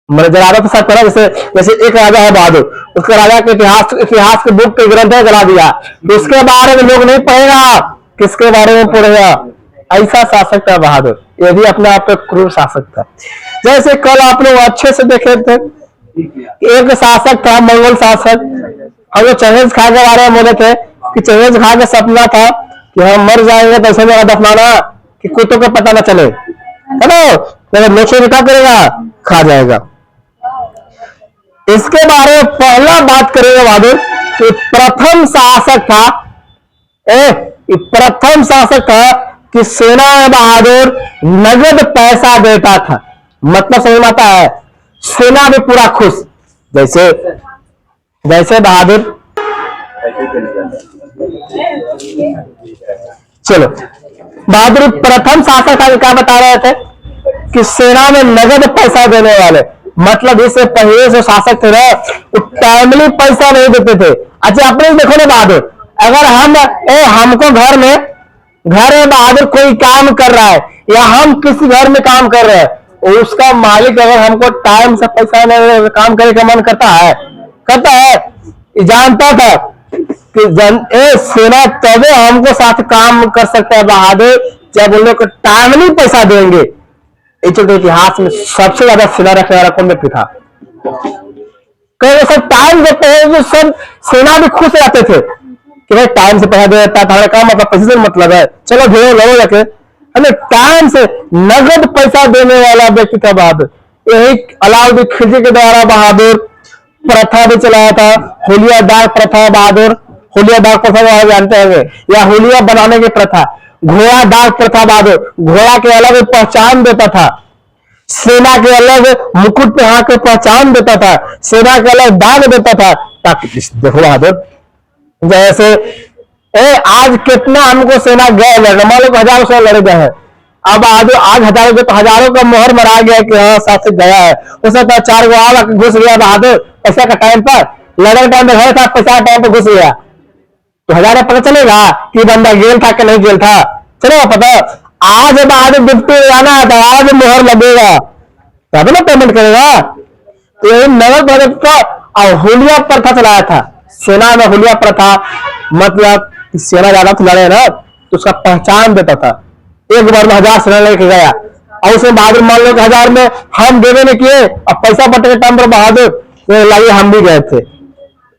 मैंने जलादा तो सब करा, जैसे एक राजा है बहादुर, उसके राजा के इतिहास के बुक के ग्रंथ जला दिया, तो उसके बारे में लोग नहीं पढ़ेगा, किसके बारे में पढ़ेगा? ऐसा शासक था बहादुर। ये भी अपने आप में क्रूर शासक था। जैसे कल आप लोग अच्छे से देखे थे, एक शासक था मंगोल शासक, हम लोग चंगेज खान के बारे में बोले थे कि चंगेज खान का सपना था कि हम मर जाएंगे तो ऐसे जगह दफनाना कि कुत्तों को पता न चले, है ना, नोचे क्या करेगा? खा जाएगा। इसके बारे में पहला बात करेंगे बहादुर कि प्रथम शासक था, प्रथम शासक था कि सेना में बहादुर नगद पैसा देता था। मतलब समझ में आता है? सेना भी पूरा खुश, जैसे बहादुर। चलो बहादुर प्रथम शासक था, क्या बता रहे थे कि सेना में नगद पैसा देने वाले। मतलब इससे पहले से शासक थे ना, वो टाइमली पैसा नहीं देते थे। अच्छा अपने देखो ना बहादुर, अगर हमको घर में बहादुर कोई काम कर रहा है या हम किसी घर में काम कर रहे हैं, उसका मालिक अगर हमको टाइम से पैसा नहीं काम करने का मन करता है जानता था कि सेना तबे हमको साथ काम कर सकता है बहादुर जब उन लोग को टाइमली पैसा देंगे। ये चलते इतिहास में सबसे ज्यादा सेना रखने वाला कौन व्यक्ति था? कई वो सब टाइम देते हैं, जो सब सेना भी खुश रहते थे कि भाई टाइम से पैसा दे देता है, हमारा काम मतलब पैसे से मतलब है, चलो भेड़ो लड़ो जाके, हमें टाइम से नगद पैसा देने वाला व्यक्ति था बहादुर। यही अलाउद्दीन खिलजी के द्वारा बहादुर प्रथा भी चलाया था, हुलिया डाक प्रथा। बहादुर हुलिया डाक प्रथा जानते होंगे, या हुलिया बनाने की प्रथा, घोड़ा डाक प्रथा। बहादुर घोड़ा के अलग पहचान देता था, सेना के अलग मुकुट पहना के पहचान देता था, सेना के अलग दाग देता था, ताकि देखो बहादुर जैसे आज कितना हमको सेना गए लड़ने, मान लो 1000 से लड़ गए हैं, अब आज हजारों का मोहर मरा गया कि हाँ साथ गया है, उसे 4 गो आवा घुस गया बहादुर पैसा का टाइम पर, लड़ने टाइम में घर था, पैसा टाइम पर घुस गया, तो 1000 पता चलेगा कि बंदा गेल था कि नहीं गेल था? चलेगा पता? आज बहादुर डिप्टी जाना है तो आज मोहर लगेगा तब ना पेमेंट करेगा। तो यही नगद बजट का और हुलिया प्रथा चलाया था सेना में। हुलिया प्रथा मतलब सेना ज्यादा तो लड़े ना तो उसका पहचान देता था। एक बार में 1000 सेना लेके गया और उसमें बहादुर मान लो 1000 में हम देवे नहीं किए और पैसा बटने के टाइम पर बहादुर लगे हम भी गए थे,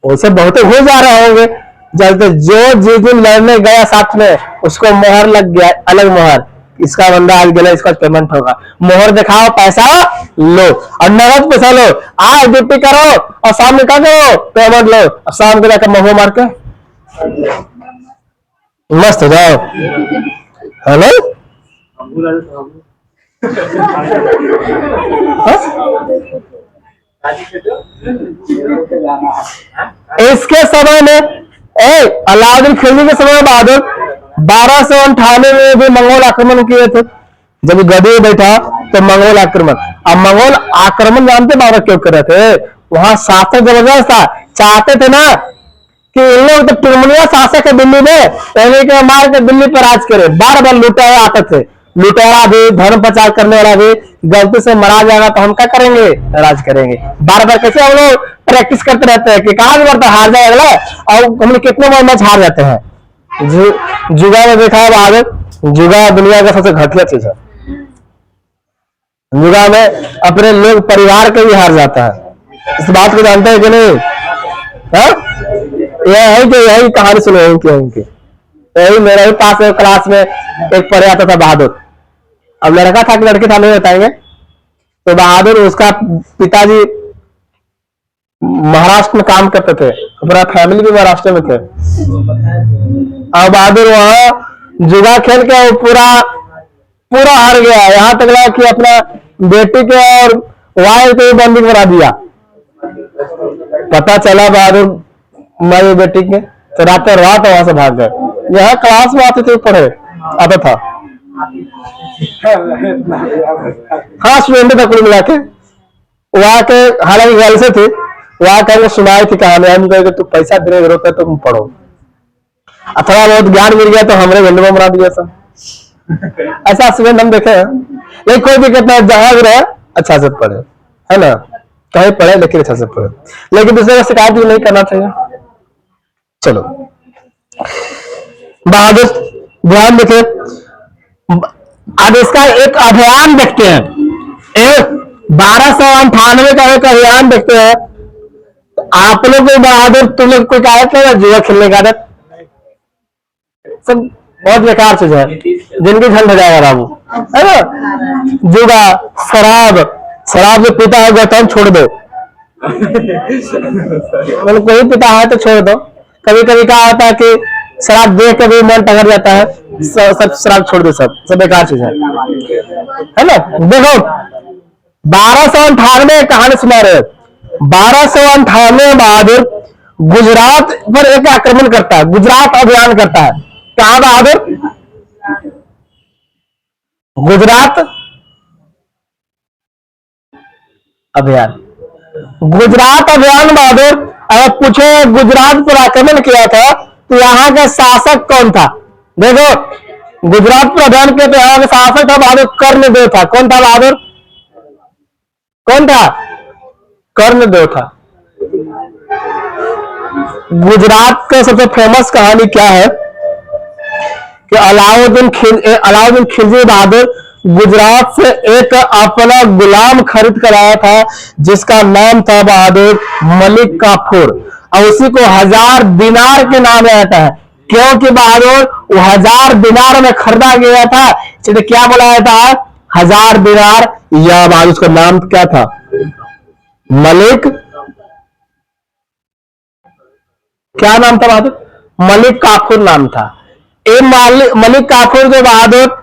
वैसे बहुत हो जा रहे होंगे। जैसे जो जिस दिन लड़ने गया साथ में उसको मोहर लग गया, अलग मोहर, इसका बंदा आज गया, इसका पेमेंट होगा, मोहर दिखाओ पैसा लो और नगद पैसा लो, आज ड्यूटी करो और शाम में क्या करो पेमेंट लो और शाम को जाकर महुआ मार के मस्त हो जाओ। हेलो इसके समय में अलाउद्दीन खिलजी के समय में बहादुर 1298 में भी मंगोल आक्रमण किए थे। जब गद्दी में बैठा तो मंगोल आक्रमण, अब मंगोल आक्रमण जानते बाबा क्यों कर रहे थे? वहां शासक जबरदस्त था, चाहते थे ना कि इन लोग तो टुरमुनिया शासक है दिल्ली में, पहले के मार के दिल्ली पर राज करे। बार बार लुटेरा आते थे, लुटेरा भी धर्म प्रचार करने वाला भी, गलती से मरा जाएगा तो हम क्या करेंगे? राज करेंगे। बार बार कैसे हम लोग प्रैक्टिस करते रहते हैं कि कहा भी बढ़ता हार जाए अगला, और हम लोग कितने बार मैच हार जाते हैं। जुगा में देखा है बहादुर, जुगा दुनिया का सबसे घटिया चीज है। जुगा में अपने लोग परिवार के भी हार जाता है, इस बात को जानते हैं कि नहीं? यह है कि यही कहानी सुनो इनकी। यही मेरे ही पास एक क्लास में एक पढ़े आता था बहादुर, अब लड़का था कि लड़की था नहीं बताएंगे। तो बहादुर उसका पिताजी महाराष्ट्र में काम करते थे, पूरा फैमिली भी महाराष्ट्र में थे, और बहादुर वहां जुआ खेल के पूरा पूरा हार गया, यहाँ तक लगा कि अपना बेटी के और वाइफ को बंदी बना दिया। पता चला बहादुर मेरी बेटी के, तो रात वहां से भाग गए। यहाँ क्लास में आते थे, पढ़े आता था, हाँ स्टूडेंट था कुल मिला के। वहां के हालांकि गर्ल से थे, वहां कहीं सुनाई थी कहानी, हम कहे तू पैसा देने जरूरत है तो तुम पढ़ो, थोड़ा बहुत ज्ञान मिल गया तो हमरे गंडे में बना दिया सब। ऐसा स्टूडेंट हम देखे हैं, लेकिन कोई दिक्कत नहीं, जहां भी रहे अच्छा से पढ़े, है ना, कहीं पढ़े लेकिन अच्छा से पढ़े, लेकिन दूसरे को शिकायत भी नहीं करना चाहिए। चलो बहादुर ध्यान देखे, अब इसका एक अभियान देखते हैं, एक 1298 का एक अभियान देखते हैं। आप लोग को बहादुर तुम लोग कोई आदत है जुआ खेलने का आदत? सब बहुत बेकार चीज है, जिनकी झंड हो जाएगा बाबू, है ना। जुआ शराब जो पीता है गौतम छोड़ दो, मतलब कोई पीता है तो छोड़ दो। कभी कभी क्या होता है कि शराब देख के भी मन टकर जाता है, सब शराब छोड़ दो, सब बेकार चीज है ना। देखो 1298 कहानी सुना रहे, 1298 बहादुर गुजरात पर एक आक्रमण करता है, गुजरात अभियान करता है। कहां बहादुर? गुजरात अभियान, गुजरात अभियान बहादुर। अगर पूछे गुजरात पर आक्रमण किया था तो यहाँ का शासक कौन था? देखो गुजरात पर अभियान किया तो यहाँ का शासक था बहादुर कर्णदेव था। कौन था बहादुर? कौन था? कर्णदेव था। गुजरात का सबसे फेमस कहानी क्या है कि अलाउद्दीन खिलजी बहादुर गुजरात से एक अपना गुलाम खरीद कर आया था जिसका नाम था बहादुर मलिक काफूर, और उसी को 1000 दिनार के नाम रहता है, क्योंकि बहादुर वो 1000 दिनार में खरीदा गया था, इसलिए क्या बोला जाता है 1000 दिनार। या बहादुर उसका नाम क्या था, मलिक, क्या नाम था बहादुर, मलिक काफूर नाम था। ये मलिक काफूर जो बहादुर,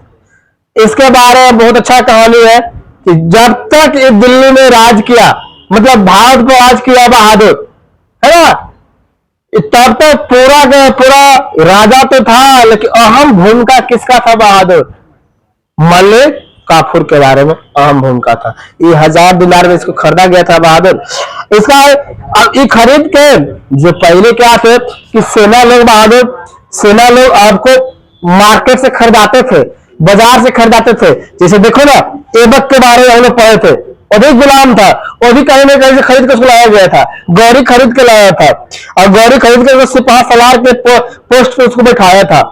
इसके बारे में बहुत अच्छा कहानी है कि जब तक ये दिल्ली में राज किया, मतलब भारत को राज किया बहादुर, है ना, तब तक पूरा का पूरा राजा तो था, लेकिन अहम भूमिका किसका था बहादुर, मलिक काफूर के बारे में अहम भूमिका था। ये 1000 दिनार में इसको खरीदा गया था बहादुर। इसका अब ये खरीद के जो पहले क्या थे कि सेना लोग बहादुर, सेना लोग आपको मार्केट से खरीदाते थे, बाजार से खरीदाते थे। जैसे देखो ना, ऐबक के बारे में हम लोग पढ़े थे, वो भी गुलाम था, वो भी कहीं ना कहीं से खरीद के उसको लाया गया था। गौरी खरीद के लाया था, और गौरी खरीद के सिपाही सलार के पोस्ट पे उसको बैठाया था।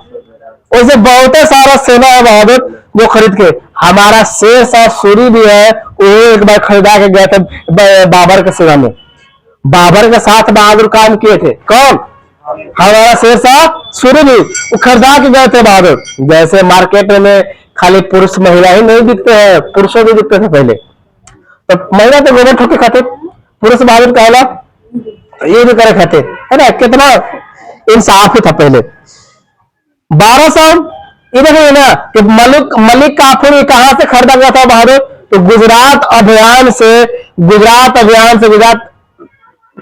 वैसे बहुत सारा सेना है बहादुर जो खरीद के, हमारा शेर शाह सूरी भी है, वो एक बार खरीदा के गया था बाबर के सेना में, बाबर के साथ बहादुर काम किए थे। कौन, हमारा शेर शाह सूरी भी, वो खरीदा के गए थे बहादुर। जैसे मार्केट में खाली पुरुष महिला ही नहीं दिखते हैं, पुरुषों भी दिखते थे पहले, तो महिला तो गोबर ठोके खाते, पुरुष बहादुर कहला ये भी करे खाते, है ना, कितना इंसाफ था पहले। 1200 ये देखिए ना कि मलिक काफूर कहां से खरीदा गया था बहादुर, तो गुजरात अभियान से गुजरात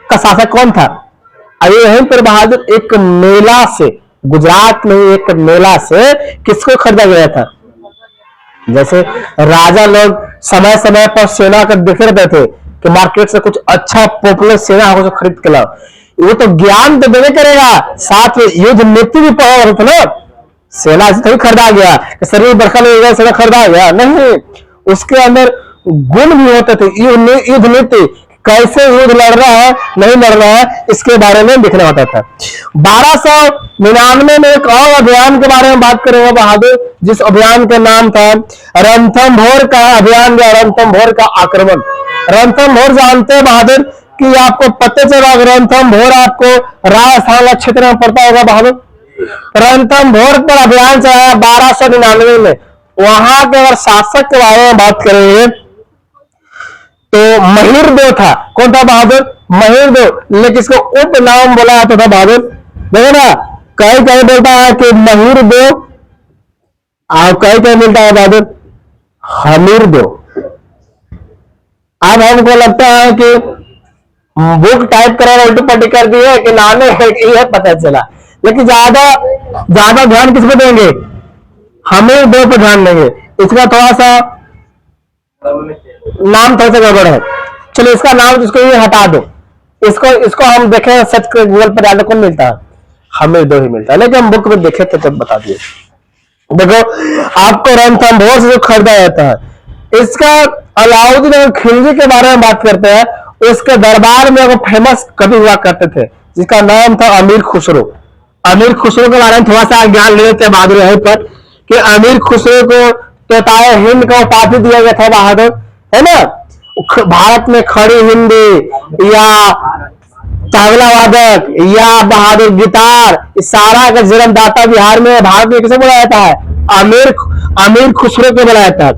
का शासक कौन था, अभी यहीं पर बहादुर एक मेला से, गुजरात में एक मेला से किसको खरीदा गया था। जैसे राजा लोग समय समय पर सेना को देखे रहते थे कि मार्केट से कुछ अच्छा पॉपुलर सेना हो जो खरीद के लाओ, वो तो ज्ञान तो देने करेगा, साथ में युद्ध नीति भी पढ़ा रहे थे ना। सेना से थोड़ी खरीदा गया कि शरीर बरखा लगेगा सेना खरीदा गया, नहीं, उसके अंदर गुण भी होते थे। युद्ध नीति, कैसे युद्ध लड़ रहा है नहीं लड़ रहा है, इसके बारे में लिखना होता था। 1299 में एक और अभियान के बारे में बात करेंगे बहादुर, जिस अभियान का नाम था रणथंभौर का अभियान या रणथंभौर का आक्रमण। रणथंभौर जानते हैं बहादुर कि आपको पता चला, रणथंभौर आपको राजस्थान क्षेत्र में पड़ता होगा बहादुर। रणथंभौर पर अभियान चलाया 1299 में। वहां के अगर शासक के बारे में बात करेंगे तो महिरदो था। कौन था बहादुर, महिरदो, लेकिन इसको उप नाम बोला जाता था बहादुर। देखो ना, कहीं कहीं बोलता है कि महिरदो, और कहीं कहीं मिलता है बहादुर हमीरदो। अब हमको लगता है कि बुक टाइप करा उल्टी पट्टी कर दी है कि नाम ये पता चला, लेकिन ज्यादा ध्यान किस पे देंगे, हमीरदो पे ध्यान देंगे। इसका थोड़ा सा नाम थोड़ा सा गड़बड़ है, चलो इसका नाम इसको ये हटा दो, इसको हम देखें सर्च कर गूगल पर डालने को मिलता है, हमीरदो ही मिलता है, लेकिन हम बुक में देखे थे तब बता दिए। देखो आपको रणथंभौर से जो खरीदा जाता है, इसका अलाउद्दीन खिलजी के बारे में बात करते हैं। उसके दरबार में वो फेमस कवि हुआ करते थे जिसका नाम था अमीर खुसरो। अमीर खुसरो के बारे में थोड़ा सा ज्ञान ले लेते हैं बहादुर यहीं पर कि अमीर खुसरो को तोताए हिंद का उपाधि दिया गया था बहादुर, है ना। भारत में खड़ी हिंदी या तबला वादक या बहादुर गिटार, इस सारा का जन्मदाता बिहार में भारत में किसे बोला जाता है, अमीर खुसरो को बोला जाता है।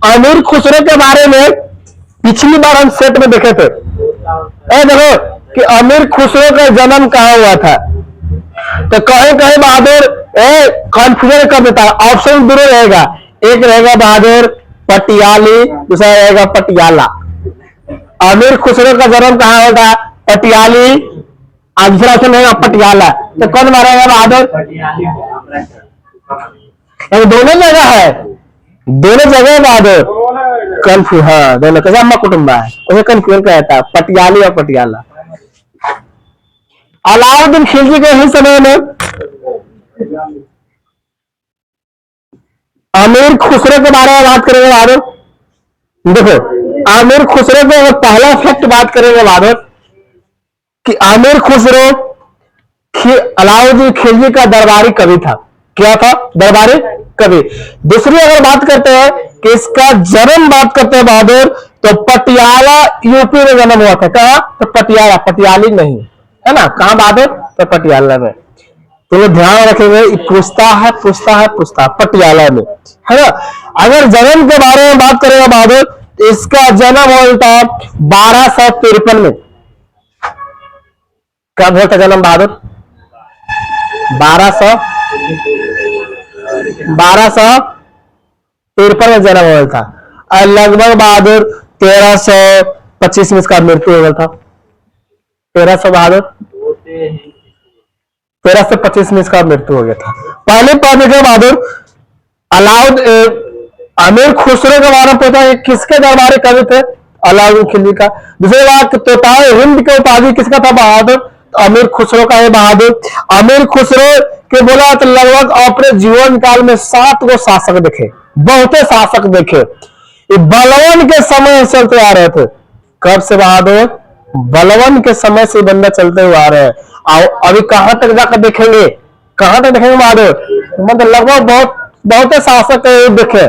अमीर खुसरो के बारे में पिछली बार हम सेट में देखे थे, देखो कि अमीर खुसरो का जन्म कहां हुआ था, तो कहीं कहीं बहादुर कॉन्फ्यूजन कर देता है। ऑप्शन दोनों रहेगा, एक रहेगा बहादुर पटियाली, दूसरा रहेगा पटियाला। अमीर खुसरो का जन्म कहां होगा, पटियाली, और दूसरा ऑप्शन रहेगा पटियाला। तो कौन मारेगा बहादुर, दोनों जगह है, दोनों जगह बहादुर कन्फ्यूज, हाँ दोनों कैसे अम्मा कुटुंबा है, उसे कन्फ्यूजन कहता है पटियाली और पटियाला। अलाउद्दीन खिलजी के ही समय में अमीर खुसरो के बारे में बात करेंगे बहादुर। देखो अमीर खुसरो के पहला फैक्ट बात करेंगे बहादुर कि अमीर खुसरो अलाउद्दीन खिलजी का दरबारी कवि था। क्या था? दरबारी कवि। दूसरी अगर बात करते हैं कि इसका जन्म बात करते हैं बहादुर, तो पटियाला यूपी में जन्म हुआ था। कहा? तो पटियाला, पटियाली नहीं है ना। कहां बहादुर? तो पटियाला में। तो लोग ध्यान रखेंगे, पूछता है पटियाला में, है ना। अगर जन्म के बारे में बात करेंगे बहादुर, इसका जन्म हुआ था 1253 में। कब हुआ था जन्म बहादुर? 1253 में जन्म हुआ था। और लगभग बहादुर 1325 में इसका मृत्यु हो गया था। 1300 बहादुर 1325 में इसका मृत्यु हो गया था। पहले पद के बहादुर अलाउद्दीन अमीर खुसरो के बारे में पता है किसके दरबारी कवि थे? अलाउद्दीन खिलजी का। दूसरी बात, तोताए हिंद के उपाधि किसका था बहादुर? तो अमीर खुसरो का है बहादुर। अमीर खुसरो के बोला तो लगभग अपने जीवन काल में 7 गो शासक देखे, बहुते शासक देखे। ये बलवन के समय चलते आ रहे थे। कब से बहादुर? बलवन के समय से बंदा चलते हुए आ रहे हैं। अभी कहां तक जाकर देखेंगे? कहां तक देखेंगे बहादुर? मतलब लगभग बहुते शासक देखे,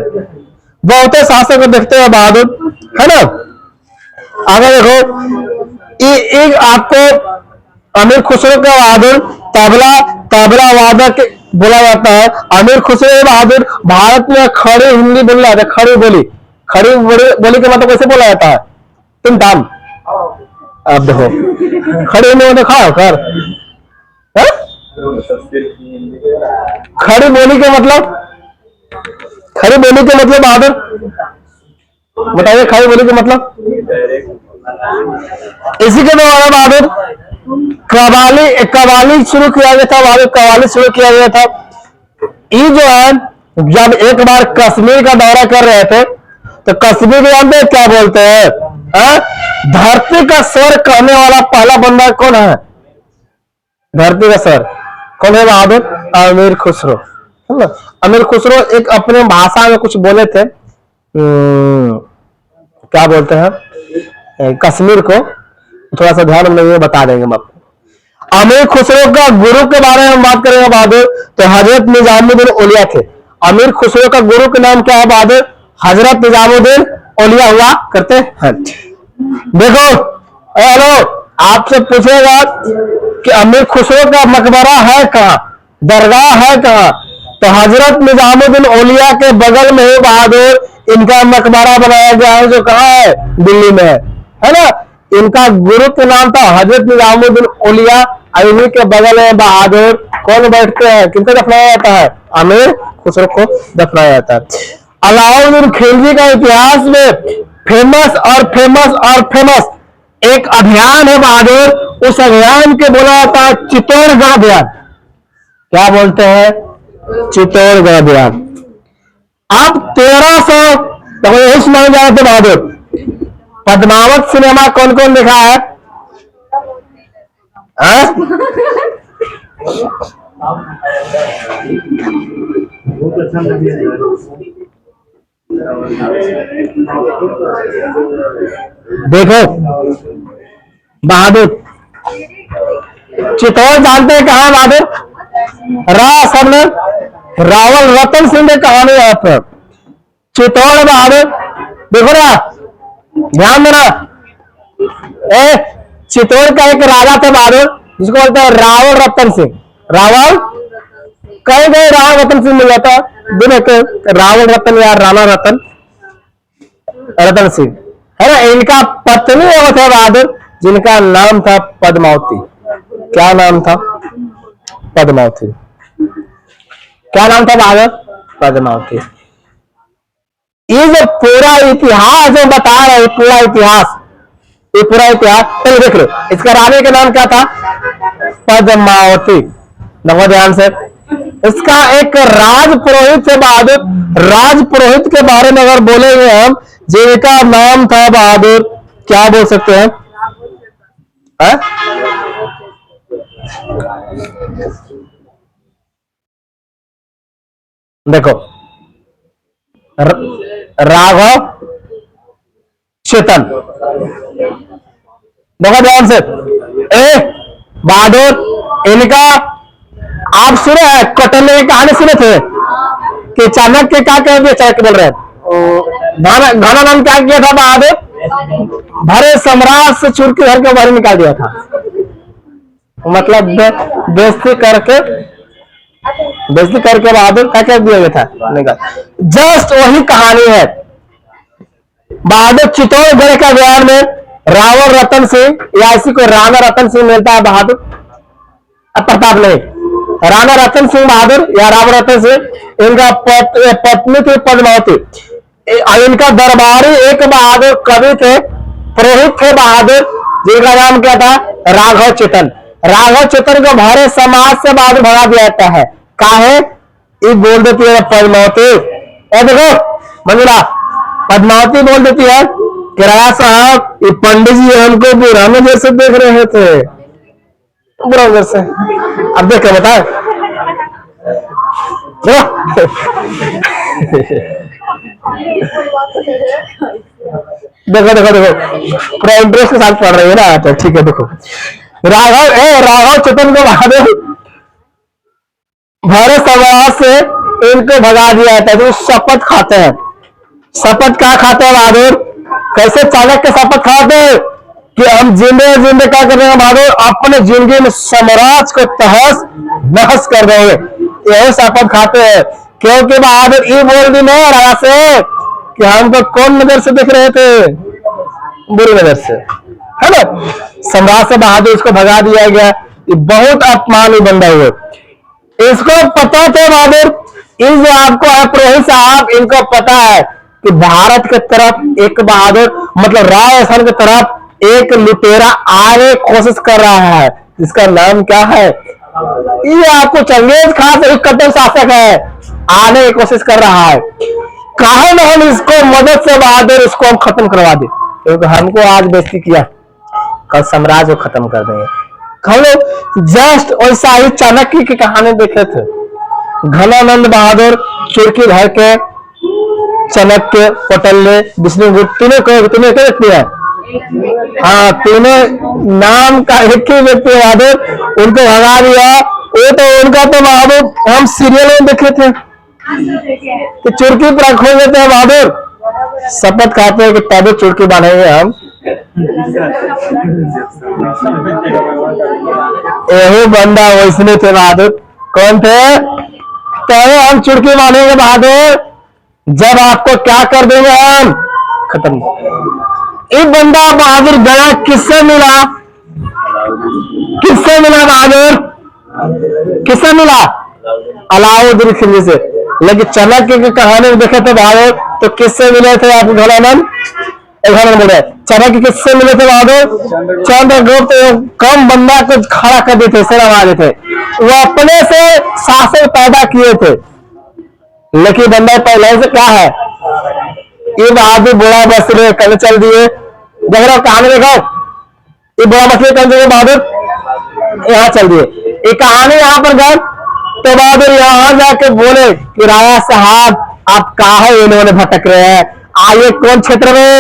बहुते शासक देखते हैं बहादुर, है ना। अगर देखो एक आपको अमीर खुसरो का बहादुर तबला वादक बोला जाता है। अमीर खुसरो बहादुर भारत में खड़ी हिंदी बोला जाता है। खड़ी बोली के मतलब कैसे बोला जाता है? तुम दाम। अब देखो खड़ी हिंदी मतलब खाओ कर, खड़ी बोली के मतलब, खड़ी बोली के मतलब बहादुर बताइए, खड़ी बोली के मतलब। इसी के द्वारा बहादुर कवाली शुरू किया गया था। बहादुर कवाली शुरू किया गया था। ये जो है, जब एक बार कश्मीर का दौरा कर रहे थे, तो कश्मीर के जानते क्या बोलते हैं? धरती का स्वर कहने वाला पहला बंदा कौन है? धरती का स्वर कौन है बहादुर? अमीर खुसरो, है ना। अमीर खुसरो एक अपने भाषा में कुछ बोले थे, क्या बोलते हैं कश्मीर को, थोड़ा सा ध्यान में ये बता देंगे हम आपको। अमीर खुसरो का गुरु के बारे में बात करेंगे बहादुर, तो हजरत निजामुद्दीन औलिया थे। अमीर खुसरो का गुरु का नाम क्या है बहादुर? हजरत निजामुद्दीन औलिया हुआ करते हैं। देखो हेलो, आपसे पूछेगा कि अमीर खुसरो का मकबरा है कहाँ, दरगाह है कहाँ? तो हजरत निजामुद्दीन औलिया के बगल में ही बहादुर इनका मकबरा बनाया गया है, जो कहाँ है? दिल्ली में है ना। इनका गुरु का नाम था हजरत निजामुद्दीन औलिया। इन्हीं के बगल में बहादुर कौन बैठते हैं? किनको दफनाया जाता है? अमीर खुसरो को दफनाया जाता है। अलाउद्दीन खिलजी का इतिहास में फेमस एक अभियान है बहादुर। उस अभियान के बोला जाता है चित्तौड़गढ़ अभियान। क्या बोलते हैं? चित्तौड़गढ़ अभियान। अब 1300 यही सुनाए जा रहे थे बहादुर। पद्मावत सिनेमा कौन कौन देखा है? देखो बहादुर, चित्तौड़ जानते हैं कहां बहादुर? सब ने रावल रतन सिंह ने कहानी है पर चित्तौड़ बहादुर। देखो ना, ध्यान देना। चित्तौड़ का एक राजा था बहादुर, जिसको बोलते हैं रावल रतन सिंह। रावल कहीं गए रावल रतन सिंह मिल जाता दोनों के, रावल रतन या राणा रतन सिंह, है ना। इनका पत्नी वो थे बहादुर, जिनका नाम था पद्मावती। क्या नाम था? पद्मावती। क्या नाम था बहादुर? पद्मावती। ये जो पूरा इतिहास जो बता रहे, पूरा इतिहास, ये पूरा इतिहास पहले देख लो। इसका रानी का नाम क्या था? पद्मावती। देखो ध्यान से, इसका एक राज पुरोहित से बहादुर। राज पुरोहित के बारे में अगर बोलेंगे हम, जिनका नाम था बहादुर, क्या बोल सकते हैं? देखो राघव चेतन। देखो ध्यान से, बहादुर इनका आप सुने हैं कौटिल्य की कहानी सुने थे कि चाणक्य क्या कह दिया, चाणक्य बोल रहे हैं घनानंद क्या किया था, बहादुर भरे सम्राट से चुर के घर के बाहर निकाल दिया था, मतलब बेइज्जती करके बहादुर क्या कह दिया गया था निकाल। जस्ट वही कहानी है बहादुर चित्तौड़गढ़ का बयान में रावण रतन सिंह, या इसी को राणा रतन सिंह मिलता है बहादुर प्रताप नहीं, राणा रतन सिंह बहादुर या रावण रतन सिंह, इनका पत्नी थी पद्मावती, इनका दरबारी एक बहादुर कवि थे, पुरोहित थे बहादुर, जिनका नाम क्या था राघव चेतन। राघव चेतन को भरे समाज से बहादुर भगा दिया जाता है, काहे ये बोल देती है पद्मावती, देखो मंजुला पद्मावती बोल देती है कि राजा साहब ये पंडित जी हमको बुरा नजर से देख रहे थे, बुरा नजर से। अब देख के बताए देखो देखो देखो पूरा इंटरेस्ट के साथ पढ़ रही है ना, तो ठीक है। देखो राघव चेतन को बहादुर भरे समाज से इनको भगा दिया जाता है। तो शपथ खाते हैं, शपथ क्या खाते हैं बहादुर, कैसे चाणक्य शपथ खाते हैं कि हम जिंदे जिंदे क्या कर रहे हैं बहादुर, अपने जिंदगी में साम्राज्य को तहस नहस कर रहे हैं, यही शपथ खाते हैं। क्योंकि बहादुर ये बोल दी ना राजा से कि हम तो कौन नजर से देख रहे थे, बुरी नजर से, है ना। सम्राट से बहादुर इसको भगा दिया गया, ये बहुत अपमान बंदा हुए। इसको पता था बहादुर, इस जो आपको है पुरोहित साहब, इनको पता है कि भारत की तरफ एक बहादुर मतलब राजस्थान की तरफ एक लुटेरा आने कोशिश कर रहा है, जिसका नाम क्या है, ये आपको चंगेज खान से कट्टर शासक है, आने की कोशिश कर रहा है। कहा ना हम इसको मदद से बहादुर इसको हम खत्म करवा दे, क्योंकि हमको आज बेइज्जती किया, कल साम्राज्य को खत्म कर देंगे। हम लोग जस्ट वैसा ही चाणक्य की कहानी देखे थे, घनानंद बहादुर चुरकी धर के चाणक्य कौटिल्य विष्णुगुप्त तीनों व्यक्ति है, हाँ तीनों नाम का एक ही व्यक्ति बहादुर, उनको भगा दिया। वो तो उनका तो बहादुर हम सीरियल में देखे थे कि चुरकी पर खो देते हैं बहादुर, शपथ खाते हैं कि तभी चुरकी बांधेंगे हम। यही बंदा वैसने थे बहादुर, कौन थे, तभी हम चुरकी बांधेंगे बहादुर, जब आपको क्या कर देंगे हम खत्म। ये बंदा बहादुर गया, किससे मिला, किससे मिला बहादुर, किससे मिला, अलाउद्दीन खिलजी से। लेकिन चाणक्य की कहानी में देखे थे बहादुर तो किससे मिले थे आप, घनानंद बोल रहे, चाणक्य किससे मिले थे बहादुर, चंद्रगुप्त कम बंदा को खड़ा कर देते, सेना मारे थे, वो अपने से शासक पैदा किए थे। लेकिन बंदा पहले से क्या है, ये बहादुर बुरा मछली कल चल दिए, देख रहे हो कहानी देखो, ये बुरा मछली कल दिए बहादुर यहाँ चल दिए। ये कहानी यहाँ पर गए तो बहादुर यहाँ जाके बोले कि राजा साहब आप कहाँ इन्होंने भटक रहे हैं, आइए कौन क्षेत्र में,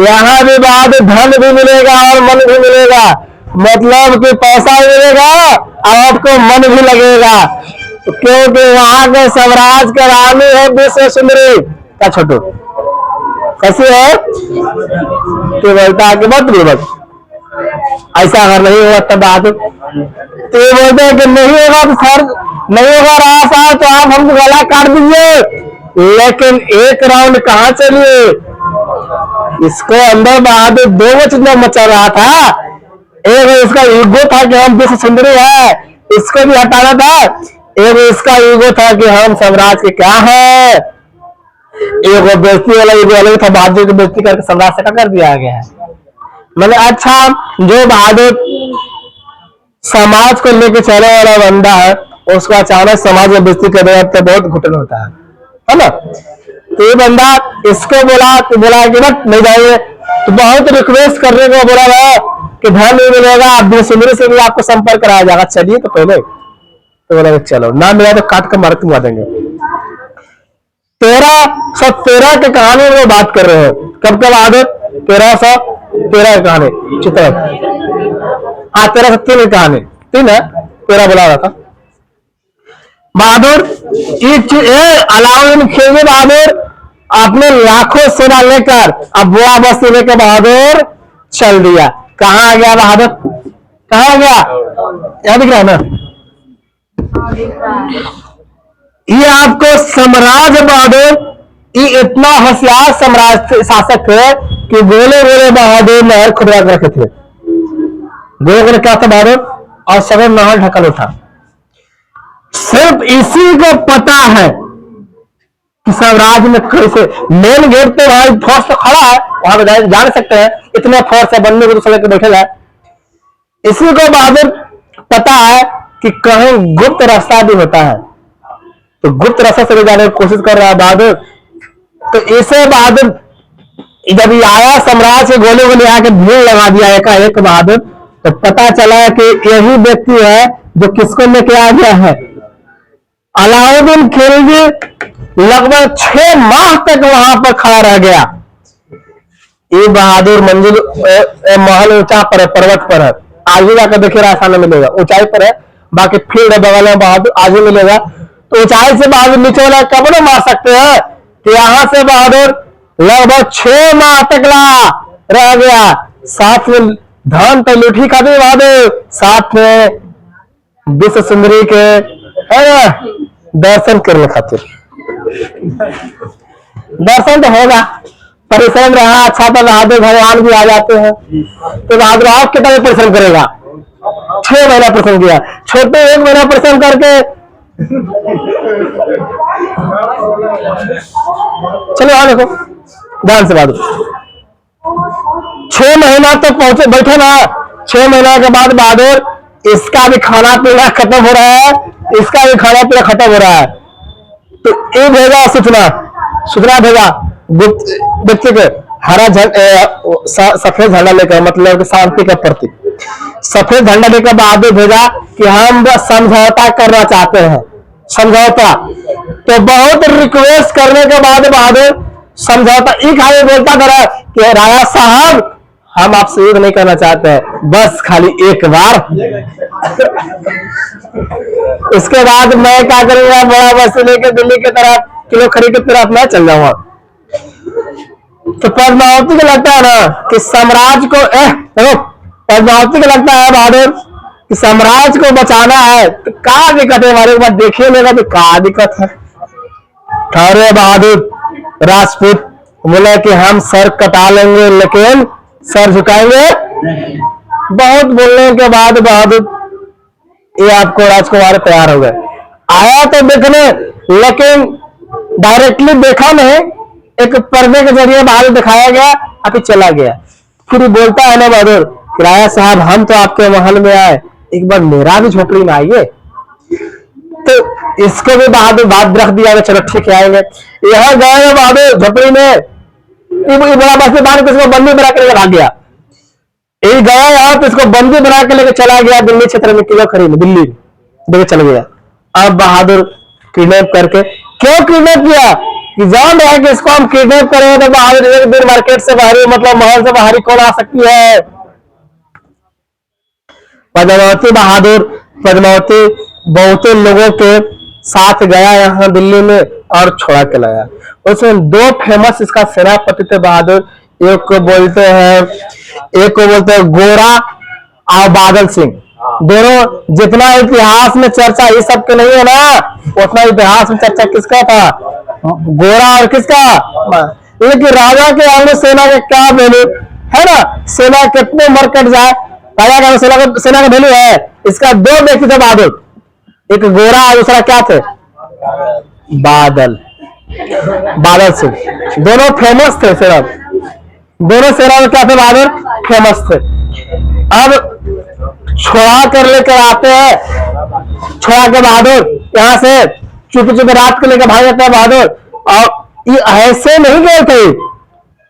यहाँ भी बहादुर धन भी मिलेगा और मन भी मिलेगा, मतलब कि पैसा भी मिलेगा और आपको मन भी लगेगा, क्योंकि वहां के स्वराज के रानी है विश्व सुंदरी। क्या छोटू कैसी है, तो बोलता है कि मत बोल, ऐसा अगर नहीं होगा तब बहादुर, तो ये बोलते हैं कि नहीं होगा तो सर नहीं होगा रहा साहब, तो आप हमको गला काट दीजिए। लेकिन एक राउंड कहाँ चलिए, इसको अंदर बहादुर दो चीजें मचा रहा था, एक इसका ईगो था कि हम विश्व सुंदरी है, इसको भी हटाना था, एक इसका ईगो था कि हम साम्राज्य के क्या है, एक बेइज्जती वाला ईगो अलग था, बहादुर की बेइज्जती करके साम्राज्य से क्या कर दिया गया है। मतलब अच्छा जो बहादुर समाज को लेकर चलने वाला बंदा है, उसको अचानक समाज में बेइज्जती कर रहा तो बहुत घुटन होता है ना। तो ये बंदा इसको बोला कि मत नहीं जाइए, तो बहुत रिक्वेस्ट करने को बोला कि धन नहीं मिलेगा, आप सुंदरी से भी आपको संपर्क कराया जाएगा, चलिए तो पहले, तो बोला चलो, ना मिला तो काट कर मार के देंगे। 1313 के कहानी में बात कर रहे हैं, कब कब बहादुर 1313 की कहानी चित्तौड़, हाँ 1303 की कहानी 3 है, 13 बोला रहा था, बहादुर अलाउद्दीन खिलजी बहादुर अपने लाखों सेना लेकर अब बुआ बस्ती लेकर बहादुर चल दिया। कहाँ आ गया बहादुर? कहाँ आ गया? याद दिख रहा है ना? ये आपको साम्राज्य बहादुर, ये इतना होशियार साम्राज्य शासक थे कि गोले गोले बहादुर नहर खुदरा रखे थे। गोले गोले क्या था बहादुर? और सगर नहर ढकल उठा। सिर्फ इसी को पता है कि साम्राज्य में कैसे। मेन गेट पे भाई फोर्स तो खड़ा है, वहां पे जा नहीं सकते हैं, इतने फोर्स है, बनने को तो सड़क पे बैठे है। इसी को बहादुर पता है कि कहीं गुप्त रास्ता भी होता है, तो गुप्त रास्ते से जाने की कोशिश कर रहा है बहादुर। तो इसे बहादुर जब ये आया साम्राज्य के गोले गोले आके भीड़ लगा दिया एकाएक बहादुर, तो पता चला कि यही व्यक्ति है जो किसको लेके आ गया है। अलाउद्दीन खिलजी लगभग 6 माह तक वहां पर खड़ा रह गया। ये बहादुर मंजिल महल ऊंचा पर है, पर्वत पर है, आगे जाकर देखिए रास्ता नहीं मिलेगा, ऊंचाई पर है, बाकी फील्ड है बगल में, बहादुर आगे मिलेगा। तो ऊंचाई से बहादुर नीचे वाला कब मार सकते हैं, तो यहां से बहादुर लगभग 6 माह तक रह गया। साथ में धन तो लूठी खाती बहादुर, साथ में विश्व सुंदरी के है ना दर्शन करने खातिर। दर्शन तो होगा, परिश्रम रहा अच्छा तो बहादुर भगवान भी आ जाते हैं। तो बहादुर आप कितना परिश्रम करेगा? 6 महीना परिश्रम किया, छोटे 1 महीना परिश्रम करके चलो आ देखो ध्यान से बहादुर 6 महीना तक पहुंचे बैठे ना। 6 महीना के बाद बहादुर इसका भी खाना पीना खत्म हो रहा है, इसका भी खाना पीना खत्म हो रहा है। तो ये भेजा सूचना भेजा गुप्त व्यक्ति के, हरा सफेद झंडा लेकर, मतलब शांति का प्रतीक सफेद झंडा लेकर बहादुर भेजा कि हम समझौता करना चाहते हैं। समझौता तो बहुत रिक्वेस्ट करने के बाद बहादुर समझौता एक खाली बोलता था कि राजा साहब हम आपसे युद्ध नहीं करना चाहते हैं, बस खाली एक बार। इसके बाद मैं क्या करूंगा, बड़ा बस लेकर दिल्ली की तरफ, किलो खरी की तरफ मैं चल जाऊंगा। तो पद्मावती को लगता है ना कि साम्राज्य को पद्मावती को लगता है बहादुर कि साम्राज्य को बचाना है, तो क्या दिक्कत है हमारे ऊपर देखिए लेगा, तो क्या दिक्कत है। ठहरे बहादुर राजपूत बोले कि हम सर कटा लेंगे लेकिन सर झुकाएंगे। बहुत बोलने के बाद बहादुर ये आपको राजकुमार तैयार हो गए। आया तो देखने, लेकिन डायरेक्टली देखा नहीं, एक पर्दे के जरिए बहादुर दिखाया गया, अभी चला गया। फिर बोलता है ना बहादुर कि राजा साहब हम तो आपके महल में आए, एक बार मेरा भी झोपड़ी में आइए। तो इसको भी बहादुर बात रख दिया, चलो ठीक है आएंगे। यहाँ गए बहादुर झोपड़ी में, बड़ा बस बाहर किसको बंदी बना के भाग गया। एक गया यहाँ तो इसको बंदी बना के लेकर चला गया दिल्ली क्षेत्र में, किलो खरीद दिल्ली लेके चल गया। अब बहादुर किडनैप करके, क्यों किडनैप किया कि जान रहा है कि इसको हम किडनैप करें तो बहादुर एक दिन मार्केट से बाहरी, मतलब महल से बाहरी कौन आ सकती है। पद्मावती बहादुर पद्मावती बहुते लोगों के साथ गया यहाँ दिल्ली में और छोड़ा के लाया। उसमें 2 फेमस इसका सेनापति थे बहादुर, एक को बोलते हैं गोरा और बादल सिंह। दोनों जितना इतिहास में चर्चा ये सब के नहीं है ना, उतना इतिहास में चर्चा किसका था, गोरा और किसका। लेकिन राजा के आगे सेना का क्या वैल्यू है ना, सेना कितने मरकट जाए, राजा का सेना का वैल्यू है। इसका 2 व्यक्ति थे बहादुर, एक गोरा और दूसरा क्या थे, बादल सिंह। दोनों फेमस थे सेना, दोनों सेना में क्या थे बहादुर, फेमस थे। अब छोड़ा कर लेकर आते हैं, छोड़ा के बहादुर यहाँ से चुप चुप रात को लेकर भाग जाते हैं बहादुर। और ये ऐसे नहीं गए थे,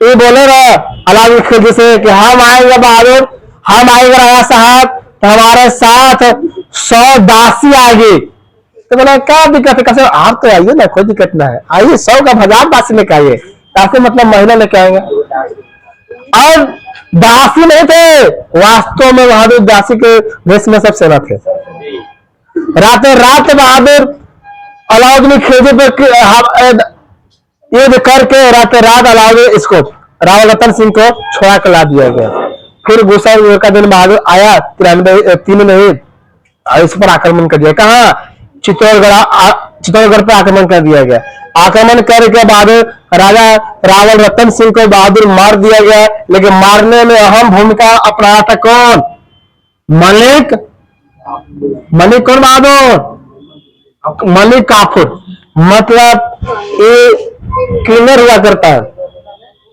ये बोले रहे अलाउद्दीन खिलजी से कि हम आएंगे बहादुर, हम आएंगे राजा साहब, तो हमारे साथ 100 दासी आएगी। तो बोला क्या दिक्कत है, कैसे आप तो आइए ना, कोई दिक्कत ना है, आइए 100 का 1000 दासी लेके आइए, दासी मतलब महिला लेके आएंगे। और दासी नहीं थे, वास्तव में बहादुर दासी के वेश में सब सेना थे। रातों रात बहादुर अलाउद्दीन खिलजी पर युद्ध करके रात रात अलाउद्दीन इसको राव रतन सिंह को छोड़ा कर ला दिया गया। फिर गुस्सा बहादुर आया 93 में ही इस पर आक्रमण कर दिया। कहा? चित्तौड़गढ़ पर आक्रमण कर दिया गया। आक्रमण करने के बाद राजा रावल रतन सिंह को बहादुर मार दिया गया। लेकिन मारने में अहम भूमिका अपनाया था कौन? मलिक कौन बहादुर? मलिक काफूर, मतलब ये क्लीनर हुआ करता है।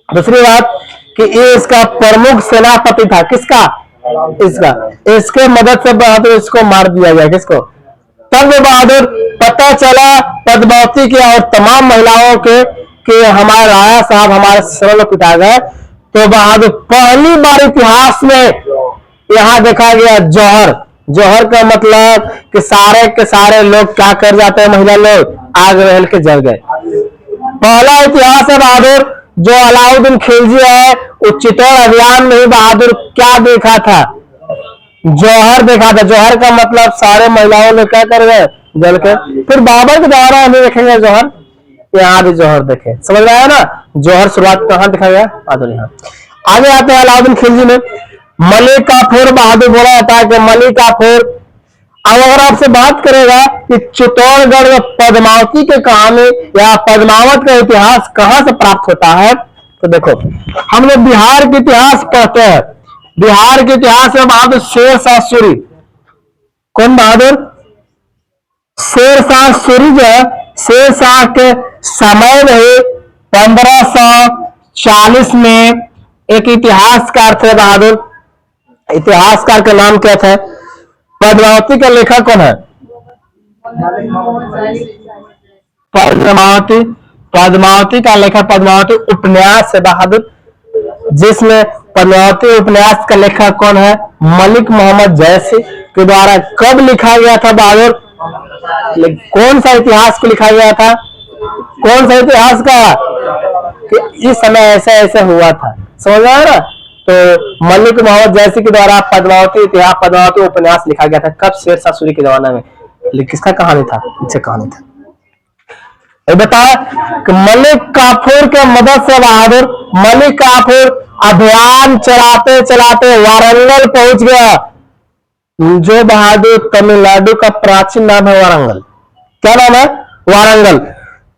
दूसरी बात कि ये इसका प्रमुख सेनापति था। किसका? इसका। इसके मदद से बहादुर इसको मार दिया गया। किसको? तब बहादुर पता चला पद्मावती के और तमाम महिलाओं के कि हमारे राजा साहब हमारे सरल पिता गए, तो बहादुर पहली बार इतिहास में यहां देखा गया जौहर। जौहर का मतलब कि सारे के सारे लोग क्या कर जाते हैं? महिला लोग आग रहल के जल गए। पहला इतिहास है बहादुर जो अलाउद्दीन खिलजी है, वो चित्तौड़ अभियान में ही बहादुर क्या देखा था? जौहर देखा था। जौहर का मतलब सारे महिलाओं ने क्या कर गए? जल के। फिर बाबर के द्वारा हमें देखेंगे जौहर, यहाँ भी जौहर देखे। समझ में आया ना? जौहर शुरुआत कहाँ दिखा गया? यहाँ आगे आते हैं अलाउद्दीन खिलजी में। मलिक काफूर बहादुर बोला जाता है कि मलिक काफूर। अब अगर आपसे बात करेगा कि चित्तौड़गढ़ में पद्मावती के कहानी या पद्मावत का इतिहास कहां से प्राप्त होता है, तो देखो हम लोग बिहार के इतिहास पढ़ते हैं। बिहार के इतिहास में बहादुर शेरशाह सूरी। कौन बहादुर? शेरशाह सूरी जो है, शेरशाह के समय में ही 1540 में एक इतिहासकार थे बहादुर। इतिहासकार का नाम क्या था? पद्मावती का लेखक कौन है? पद्मावती का लेखक पद्मावती उपन्यास है बहादुर, जिसमें पद्मावती उपन्यास का लेखक कौन है? मलिक मोहम्मद जैसी के द्वारा कब लिखा गया था बहादुर? कौन सा इतिहास को लिखा गया था? कौन सा इतिहास का? कि इस समय ऐसा ऐसा हुआ था। समझ में आया ना? तो मलिक मोहम्मद जैसी के द्वारा पद्मावती इतिहास, पद्मावती उपन्यास लिखा गया था। कब? शेरशाह सूरी के जमाने में। लेकिन किसका कहानी था? इससे कहानी था। बताया कि मलिक काफूर के मदद से बहादुर मलिक काफूर अभियान चलाते चलाते वारंगल पहुंच गया। जो बहादुर तमिलनाडु का प्राचीन नाम है वारंगल। क्या नाम है? वारंगल।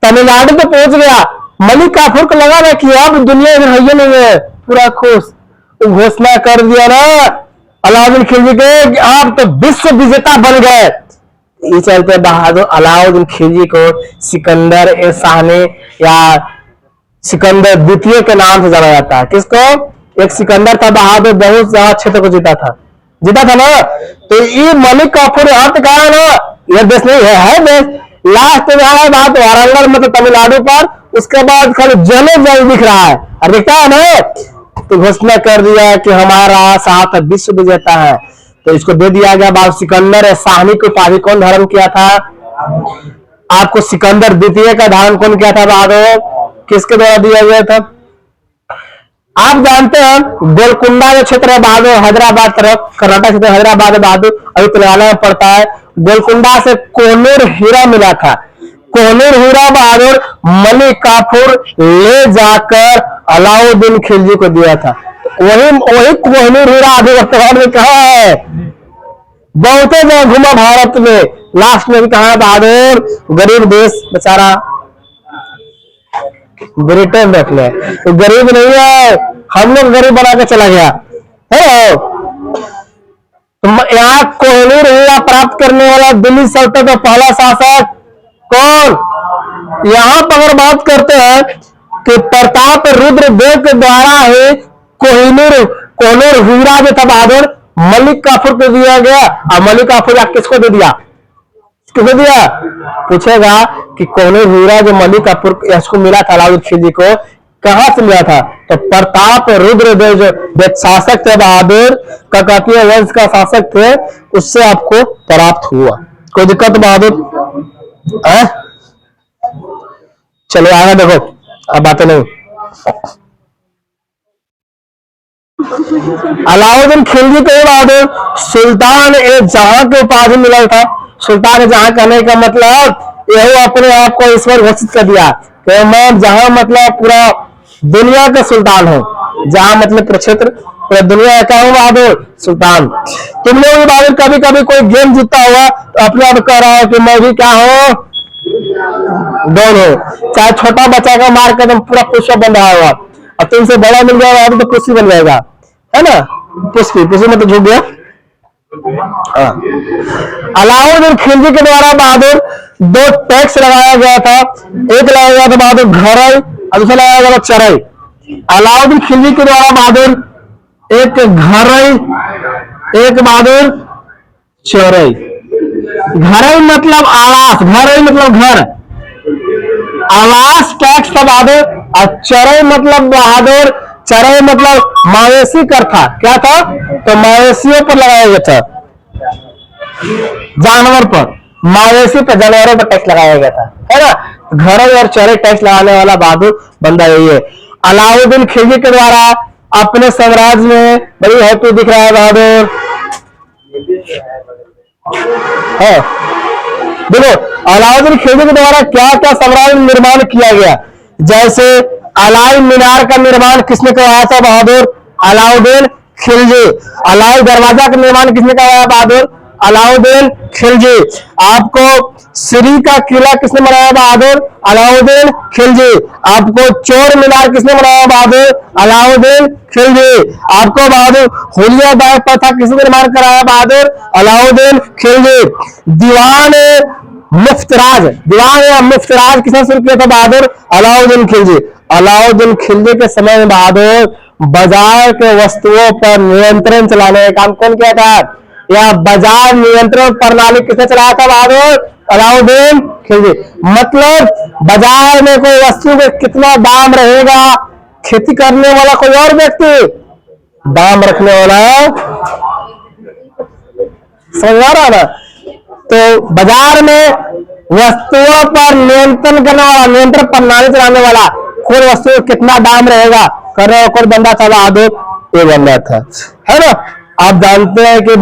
तमिलनाडु तो पहुंच गया। मलिक काफूर को लगा ना कि अब दुनिया में है नहीं है, पूरा खुश। घोषणा कर दिया ना अलाउद्दीन खिलजी के कि आप तो विश्व विजेता बन गए। इस चलते बहादुर अलाउद्दीन खिलजी को सिकंदर ए शाहने या सिकंदर द्वितीय के नाम से जाना जाता है। किसको? एक सिकंदर था बहादुर, बहुत ज्यादा क्षेत्र को जीता था ना। तो ये मलिक काफूर यहाँ पे कहा ना, यह देश नहीं है देश। लास्ट में बात वारंगल मतलब तमिलनाडु पर, उसके बाद खाली जल जल दिख रहा है और दिखता है ना, तो घोषणा कर दिया कि हमारा साथ विश्व विजेता है। तो इसको दे दिया गया। बाबू सिकंदर शाहनी को उपाधि कौन धारण किया था? आपको सिकंदर द्वितीय का धारण कौन किया था बहादुर? किसके द्वारा दिया गया था? आप जानते हैं गोलकुंडा जो क्षेत्र है बहादुर, हैदराबाद तरफ, कर्नाटक क्षेत्र हैदराबाद बहादुर अभी तेलंगाना में पड़ता है। गोलकुंडा से कोहिनूर हीरा मिला था। कोहिनूर हीरा बहादुर मलिक काफूर ले जाकर अलाउद्दीन खिलजी को दिया था। वही कोहिनूर हीरा अभी वर्तमान में कहा है? बहुत जगह घूमा भारत में। लास्ट में भी कहा बहादुर गरीब देश बेचारा ब्रिटेन रख ले, तो गरीब नहीं है, हम लोग गरीब बना के चला गया है। यहाँ कोहिनूर हीरा प्राप्त करने वाला दिल्ली सल्तनत का पहला शासक कौन? यहाँ पर अगर बात करते हैं कि प्रताप रुद्र देव के द्वारा ही कोहिनूर हीरा जो था बहादुर मलिक काफूर को दिया गया। और मलिक काफूर किसको दे दिया? किसको दिया? पूछेगा कि कोहिनूर हीरा जो मलिक काफूर इसको मिला था अलाउद्दीन खिलजी को, कहां से मिला था? तो प्रताप रुद्र देव जो शासक थे बहादुर, काकतीय वंश का शासक थे, उससे आपको प्राप्त हुआ। कोई दिक्कत बहादुर? चलो आगे देखो, अब बातें नहीं। अलाउद्दीन खिलजी को बहादुर सुल्तान ए जहां की उपाधि मिला था। सुल्तान ए जहां कहने का मतलब यही अपने आप को ईश्वर घोषित कर दिया कि मैं जहां मतलब पूरा दुनिया का सुल्तान हूँ, जहां मतलब प्रक्षेत्र पूरा दुनिया का हूँ बहादुर सुल्तान। तुम लोग बहादुर कभी कभी कोई गेम जीतता हुआ तो अपने आप कह रहा है कि मैं भी क्या हूँ, डॉन हो। चाहे छोटा बच्चा का मार कर तुम पूरा पुष्प बन रहा होगा और तुमसे बड़ा मिल जाएगा तो पुष्पी बन जाएगा, है ना। पुष्पी में तो झुक गया। अलाउद्दीन खिलजी के द्वारा बहादुर 2 टैक्स लगाया गया था। एक लगाया गया था बहादुर घरई और दूसरा लगाया गया था चरई। अलाउद्दीन खिलजी के द्वारा बहादुर एक घरई, एक बहादुर चरई। घरई मतलब आवास, घरई मतलब घर, आवास टैक्स था बहादुर। और चरई मतलब बहादुर, चरई मतलब मवेशी कर था, क्या था, तो मवेशियों पर लगाया गया था, जानवर पर, मवेशी पर, जानवरों पर टैक्स लगाया गया था, है ना। घरई और चरई टैक्स लगाने वाला बहादुर बंदा यही है। अलाउद्दीन खिलजी के द्वारा अपने साम्राज्य में बड़ी हैप्पी दिख रहा है बहादुर, है। देखो अलाउद्दीन खिलजी के द्वारा क्या क्या साम्राज्य निर्माण किया गया। जैसे अलाई मीनार का निर्माण किसने करवाया था बहादुर, अलाउद्दीन खिलजी। अलाई दरवाजा का निर्माण किसने करवाया बहादुर, अलाउद्दीन खिलजी। आपको श्री का किला किसने बनाया बहादुर, अलाउद्दीन खिलजी। आपको चोर मीनार किसने बनाया बहादुर, अलाउद्दीन खिलजी। आपको बहादुर हुलिया बाग प्रथा किसने निर्माण कराया बहादुर, अलाउद्दीन खिलजी। दीवान मुफ्तराज, दीवान या मुफ्तराज किसने शुरू किया था बहादुर, अलाउद्दीन खिलजी। अलाउद्दीन खिलजी के समय में बहादुर बाजार के वस्तुओं पर नियंत्रण चलाने का काम कौन किया था, या बाजार नियंत्रण प्रणाली किसने चलाया था बहादुर, अलाउद्दीन खिलजी। मतलब बाजार में कोई वस्तु में कितना दाम रहेगा, खेती करने वाला कोई और व्यक्ति, दाम रखने वाला समझ आ रहा ना। तो बाजार में वस्तुओं पर नियंत्रण करने वाला, नियंत्रण प्रणाली चलाने वाला, कौन वस्तु में कितना दाम रहेगा करने वाला कौन बंदा था बहादुर, ये बंदा था, है ना। आप जानते हैं कि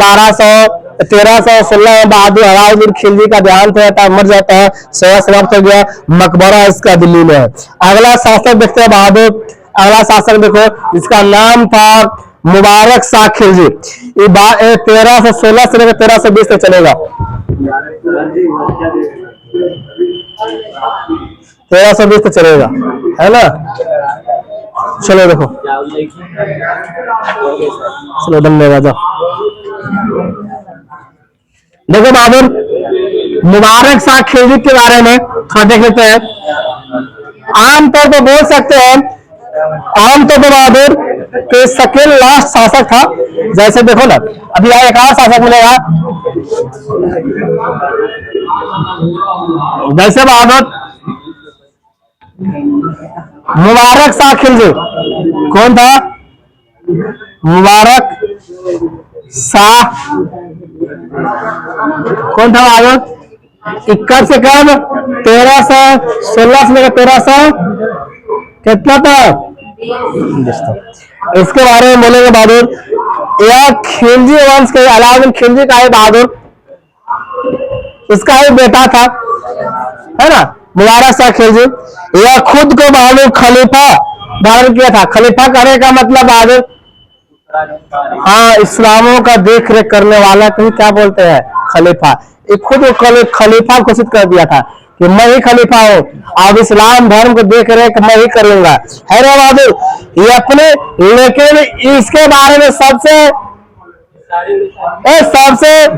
1316 में बहादुर अलाउद्दीन खिलजी का देहांत होता है, मर जाता है, सेवा समाप्त हो गया, मकबरा इसका दिल्ली में है। अगला शासक देखते हैं बहादुर, अगला शासक देखो जिसका नाम था मुबारक शाह खिलजी। ये 1316 से लेकर 1320 तक चलेगा। 1320 तक चलेगा, है ना। चलो देखो, चलो धन्यवाद। देखो बहादुर मुबारक शाह खिलजी के बारे में थोड़ा देख लेते हैं। आमतौर पर बोल सकते हैं, आमतौर पर बहादुर के सेकेंड लास्ट शासक था। जैसे देखो ना, अभी यहाँ एक और शासक मिलेगा, जैसे बहादुर मुबारक शाह खिलजी, कौन था, मुबारक शाह कौन था बहादुर, 21 से कब 1316 से लेकर 1300 कितना था। इसके बारे में बोलेंगे बहादुर, यह खिलजी वंश के अलाउद्दीन खिलजी का है बहादुर, इसका एक बेटा था, है ना, मुबारक शाह खिलजी। यह खुद को बहादुर खलीफा धारण किया था। खलीफा करने का मतलब बहादुर, हाँ, इस्लामों का देख रेख करने वाला को क्या बोलते हैं, खलीफा। ये खुद को खलीफा घोषित कर दिया था कि मैं ही खलीफा हूँ, अब इस्लाम धर्म को देख रेख मैं ही करूंगा, है ना बहादुर। ये अपने, लेकिन इसके बारे में सबसे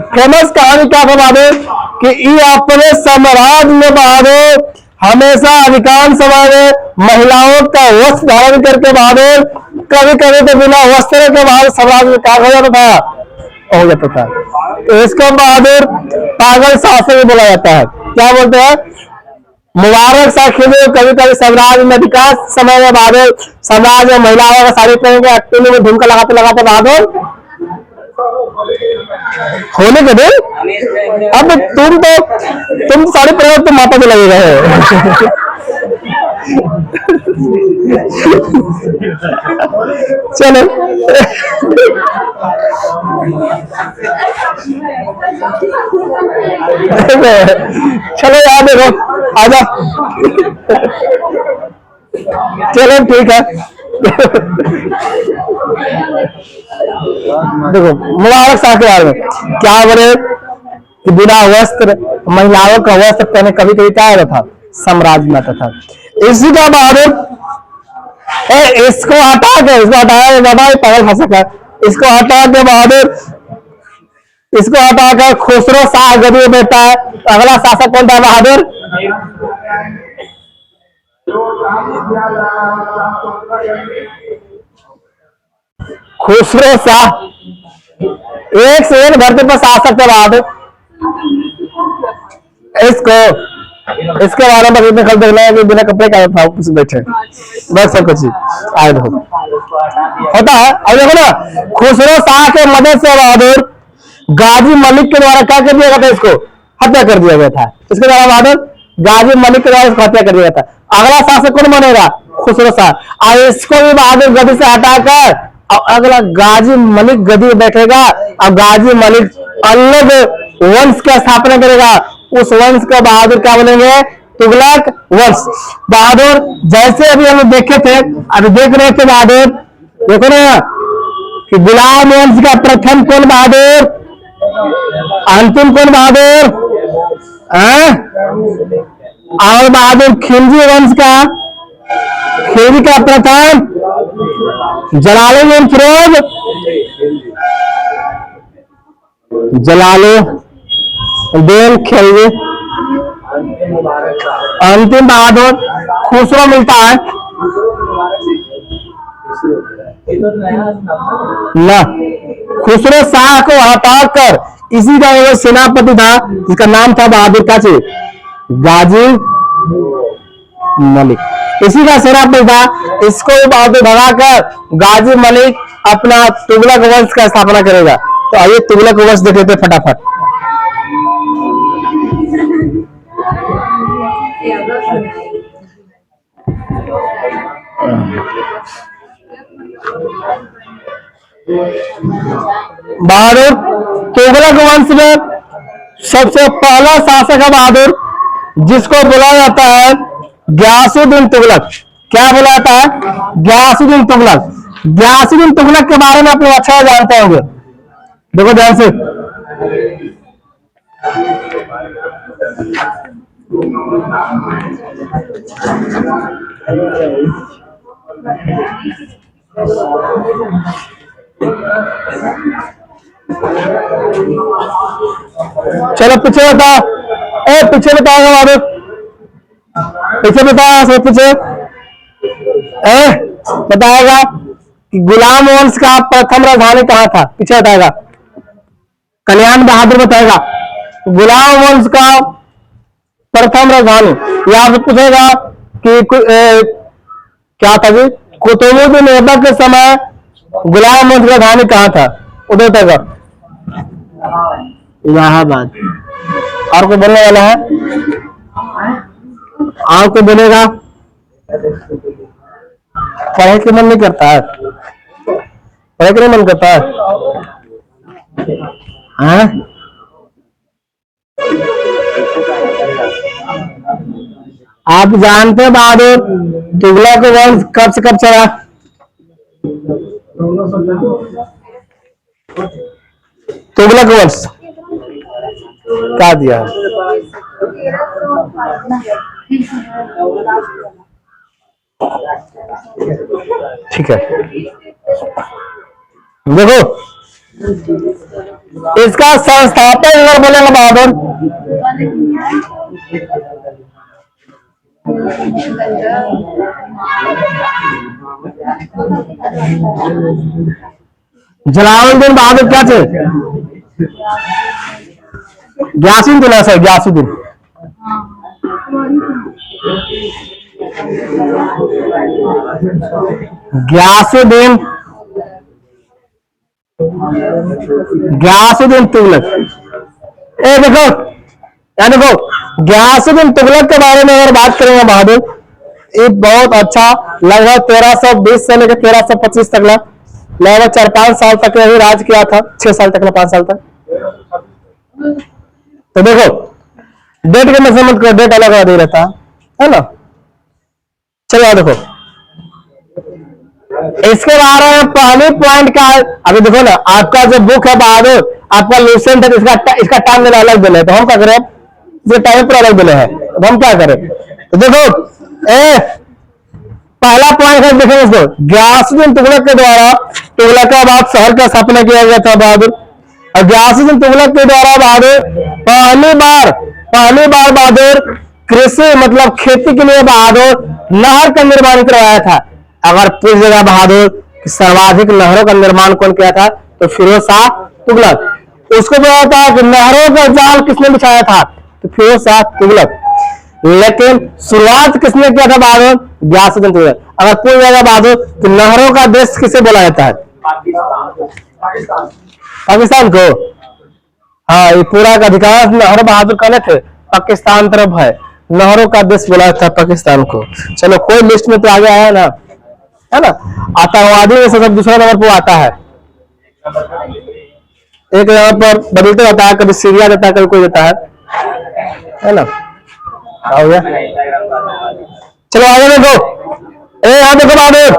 फेमस कहानी क्या था बहादुर, कि ये अपने साम्राज्य में बहादुर हमेशा अधिकांश समय में महिलाओं का वस्त्र धारण करके बहादुर, कभी कभी तो बिना वस्त्र के बहादुर साम्राज्य में क्या हो जाता था, हो जाता था। इसको बहादुर पागल शासक बोला जाता है। क्या बोलते हैं, मुबारक शाह खिलजी कभी कभी साम्राज्य में अधिकांश समय में बहादुर साम्राज्य में महिलाओं का साड़ी पहन के अट्टू में झुमका लगाते लगाते बहादुर होने के दिन। अब तुम साड़ी पहन तो माता को लगेगा है चलो चलो यार देखो आजा, चलो ठीक है। देखो मुबारक शाह के बारे में क्या बोले कि बिना वस्त्र महिलाओं का वस्त्र पहने कभी कभी क्या होता था, साम्राज्य में आता था। इसी का बाद इसको हटा के, इसको हटाया बाबा पागल फंसा कर, इसको हटा के बहादुर, इसको हटाकर खुसरो शाह गदी में बैठा है। तो अगला शासक कौन था? बहादुर। खुसरो शाह एक से एक धरती पर शासक थे बहादुर। इसके बारे में इतने कल देखना है कि बिना कपड़े का था कुछ बैठे, बस सब कुछ आए होता है। और देखो ना, खुसरो शाह के मदद से बहादुर गाजी मलिक के द्वारा क्या कर दिया गया था? इसको हत्या कर दिया गया था। इसके द्वारा बहादुर गाजी मलिक के द्वारा इसको हत्या कर दिया गया था। अगला शासक कौन बनेगा? खुसरो शाह। और इसको भी बहादुर गद्दी से हटाकर अगला गाजी मलिक गद्दी में बैठेगा। अब गाजी मलिक अलग वंश की स्थापना करेगा। उस वंश का बहादुर क्या बनेंगे? तुगलक वंश। बहादुर जैसे अभी हम देखे थे, अभी देख रहे थे बहादुर, देखो ना कि गुलाम वंश का प्रथम कौन बहादुर, अंतिम कौन बहादुर, और बहादुर खिलजी वंश का, खिलजी का प्रथम जलालुद्दीन फिरोज, जलालुद्दीन खिलजी। अंतिम बहादुर खुसरो मिलता है ना। खुसरो शाह को हटाकर इसी का वो सेनापति था जिसका नाम था बहादुर काची, गाजी मलिक। इसी का सेनापति था। इसको बहादुर भगाकर गाजी मलिक अपना तुगलक वंश का स्थापना करेगा। तो आइए तुगलक वंश देख लेते फटाफट। बहादुर तुगलक वंश में सबसे पहला शासक है बहादुर, जिसको बोला जाता है गयासुद्दीन तुगलक। क्या बोला जाता है? गयासुद्दीन तुगलक। गयासुद्दीन तुगलक के बारे में आप लोग अच्छा जानते होंगे। देखो ध्यान से, चलो पीछे बताओ, पीछे बताओ बहादुर, पीछे बताओ, सब पीछे बताएगा कि गुलाम वंश का प्रथम राजधानी कहाँ था? पीछे बताएगा। कल्याण बहादुर बताएगा गुलाम वंश का प्रथम राजधानी। यहाँ से पूछेगा कि क्या था जी? कुतुबुद्दीन ऐबक के समय गुलाम वंश का राजधानी कहाँ था? उधर तक इलाहाबाद। और कोई बोलने वाला है? और कोई बोलेगा? पढ़ने के मन नहीं करता है? पढ़ने के मन करता है? आप जानते हैं बहादुर तुगलक वंश कब से कब चला? तुगलक वंश क्या दिया? ठीक है, देखो इसका संस्थापक अगर बोलेंगे बहादुर, जलालुद्दीन बहादुर क्या थे? गयासुद्दीन थे सर, गयासुद्दीन। गयासुद्दीन, गयासुद्दीन तुगलक। देखो गयासुद्दीन तुगलक के बारे में अगर बात करेंगे बहादुर, ये बहुत अच्छा, लगभग 1320 से लेकर 1325 तक लगभग 4-5 साल तक यही राज किया था, 6 साल तक, 5 साल तक। तो देखो डेट के मेजरमेंट का डेट अलग अलग रहता है ना। चलो देखो इसके बारे में पहली पॉइंट का, अभी देखो ना आपका जो बुक है बहादुर, आपका लूसेंट है, इसका टाइम देना अलग दिले, तो हम क्या करें, ये टाइम पर अलग दिले है, तो हम क्या करें। तो देखो पहला पॉइंट है, देखेंगे इसको, गयासुद्दीन तुगलक के द्वारा तुगलकाबाद शहर का स्थापना किया गया था बहादुर। और गयासुद्दीन तुगलक के द्वारा बहादुर पहली बार बहादुर कृषि मतलब खेती के लिए बहादुर नहर का निर्माण करवाया था। अगर पूछ देगा बहादुर सर्वाधिक नहरों का निर्माण कौन किया था, तो फिरोज शाह तुगलक। उसको बोला था कि नहरों का जाल किसने बिछाया था, तो फिरोज शाह तुगलक। लेकिन शुरुआत किसने किया था बहादुर, गयासुद्दीन तुगलक। अगर पूछ देगा बहादुर तो नहरों का देश किसे बोला जाता है, पाकिस्तान को। हाँ, ये पूरा का अधिकांश नहर बहादुर कहने थे पाकिस्तान तरफ है, नहरों का देश बोला था पाकिस्तान को। चलो कोई लिस्ट में तो आगे आया ना, है ना। आतंकवादी में से सब दूसरा नंबर पर आता है, एक यहाँ पर बदलते रहता है, कभी सीरिया देता है, कभी कोई देता है ना। हो गया, चलो आगे देखो, यहाँ देखो बहादुर,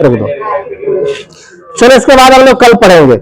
रुक दो। चलो इसके बाद हम लोग कल पढ़ेंगे।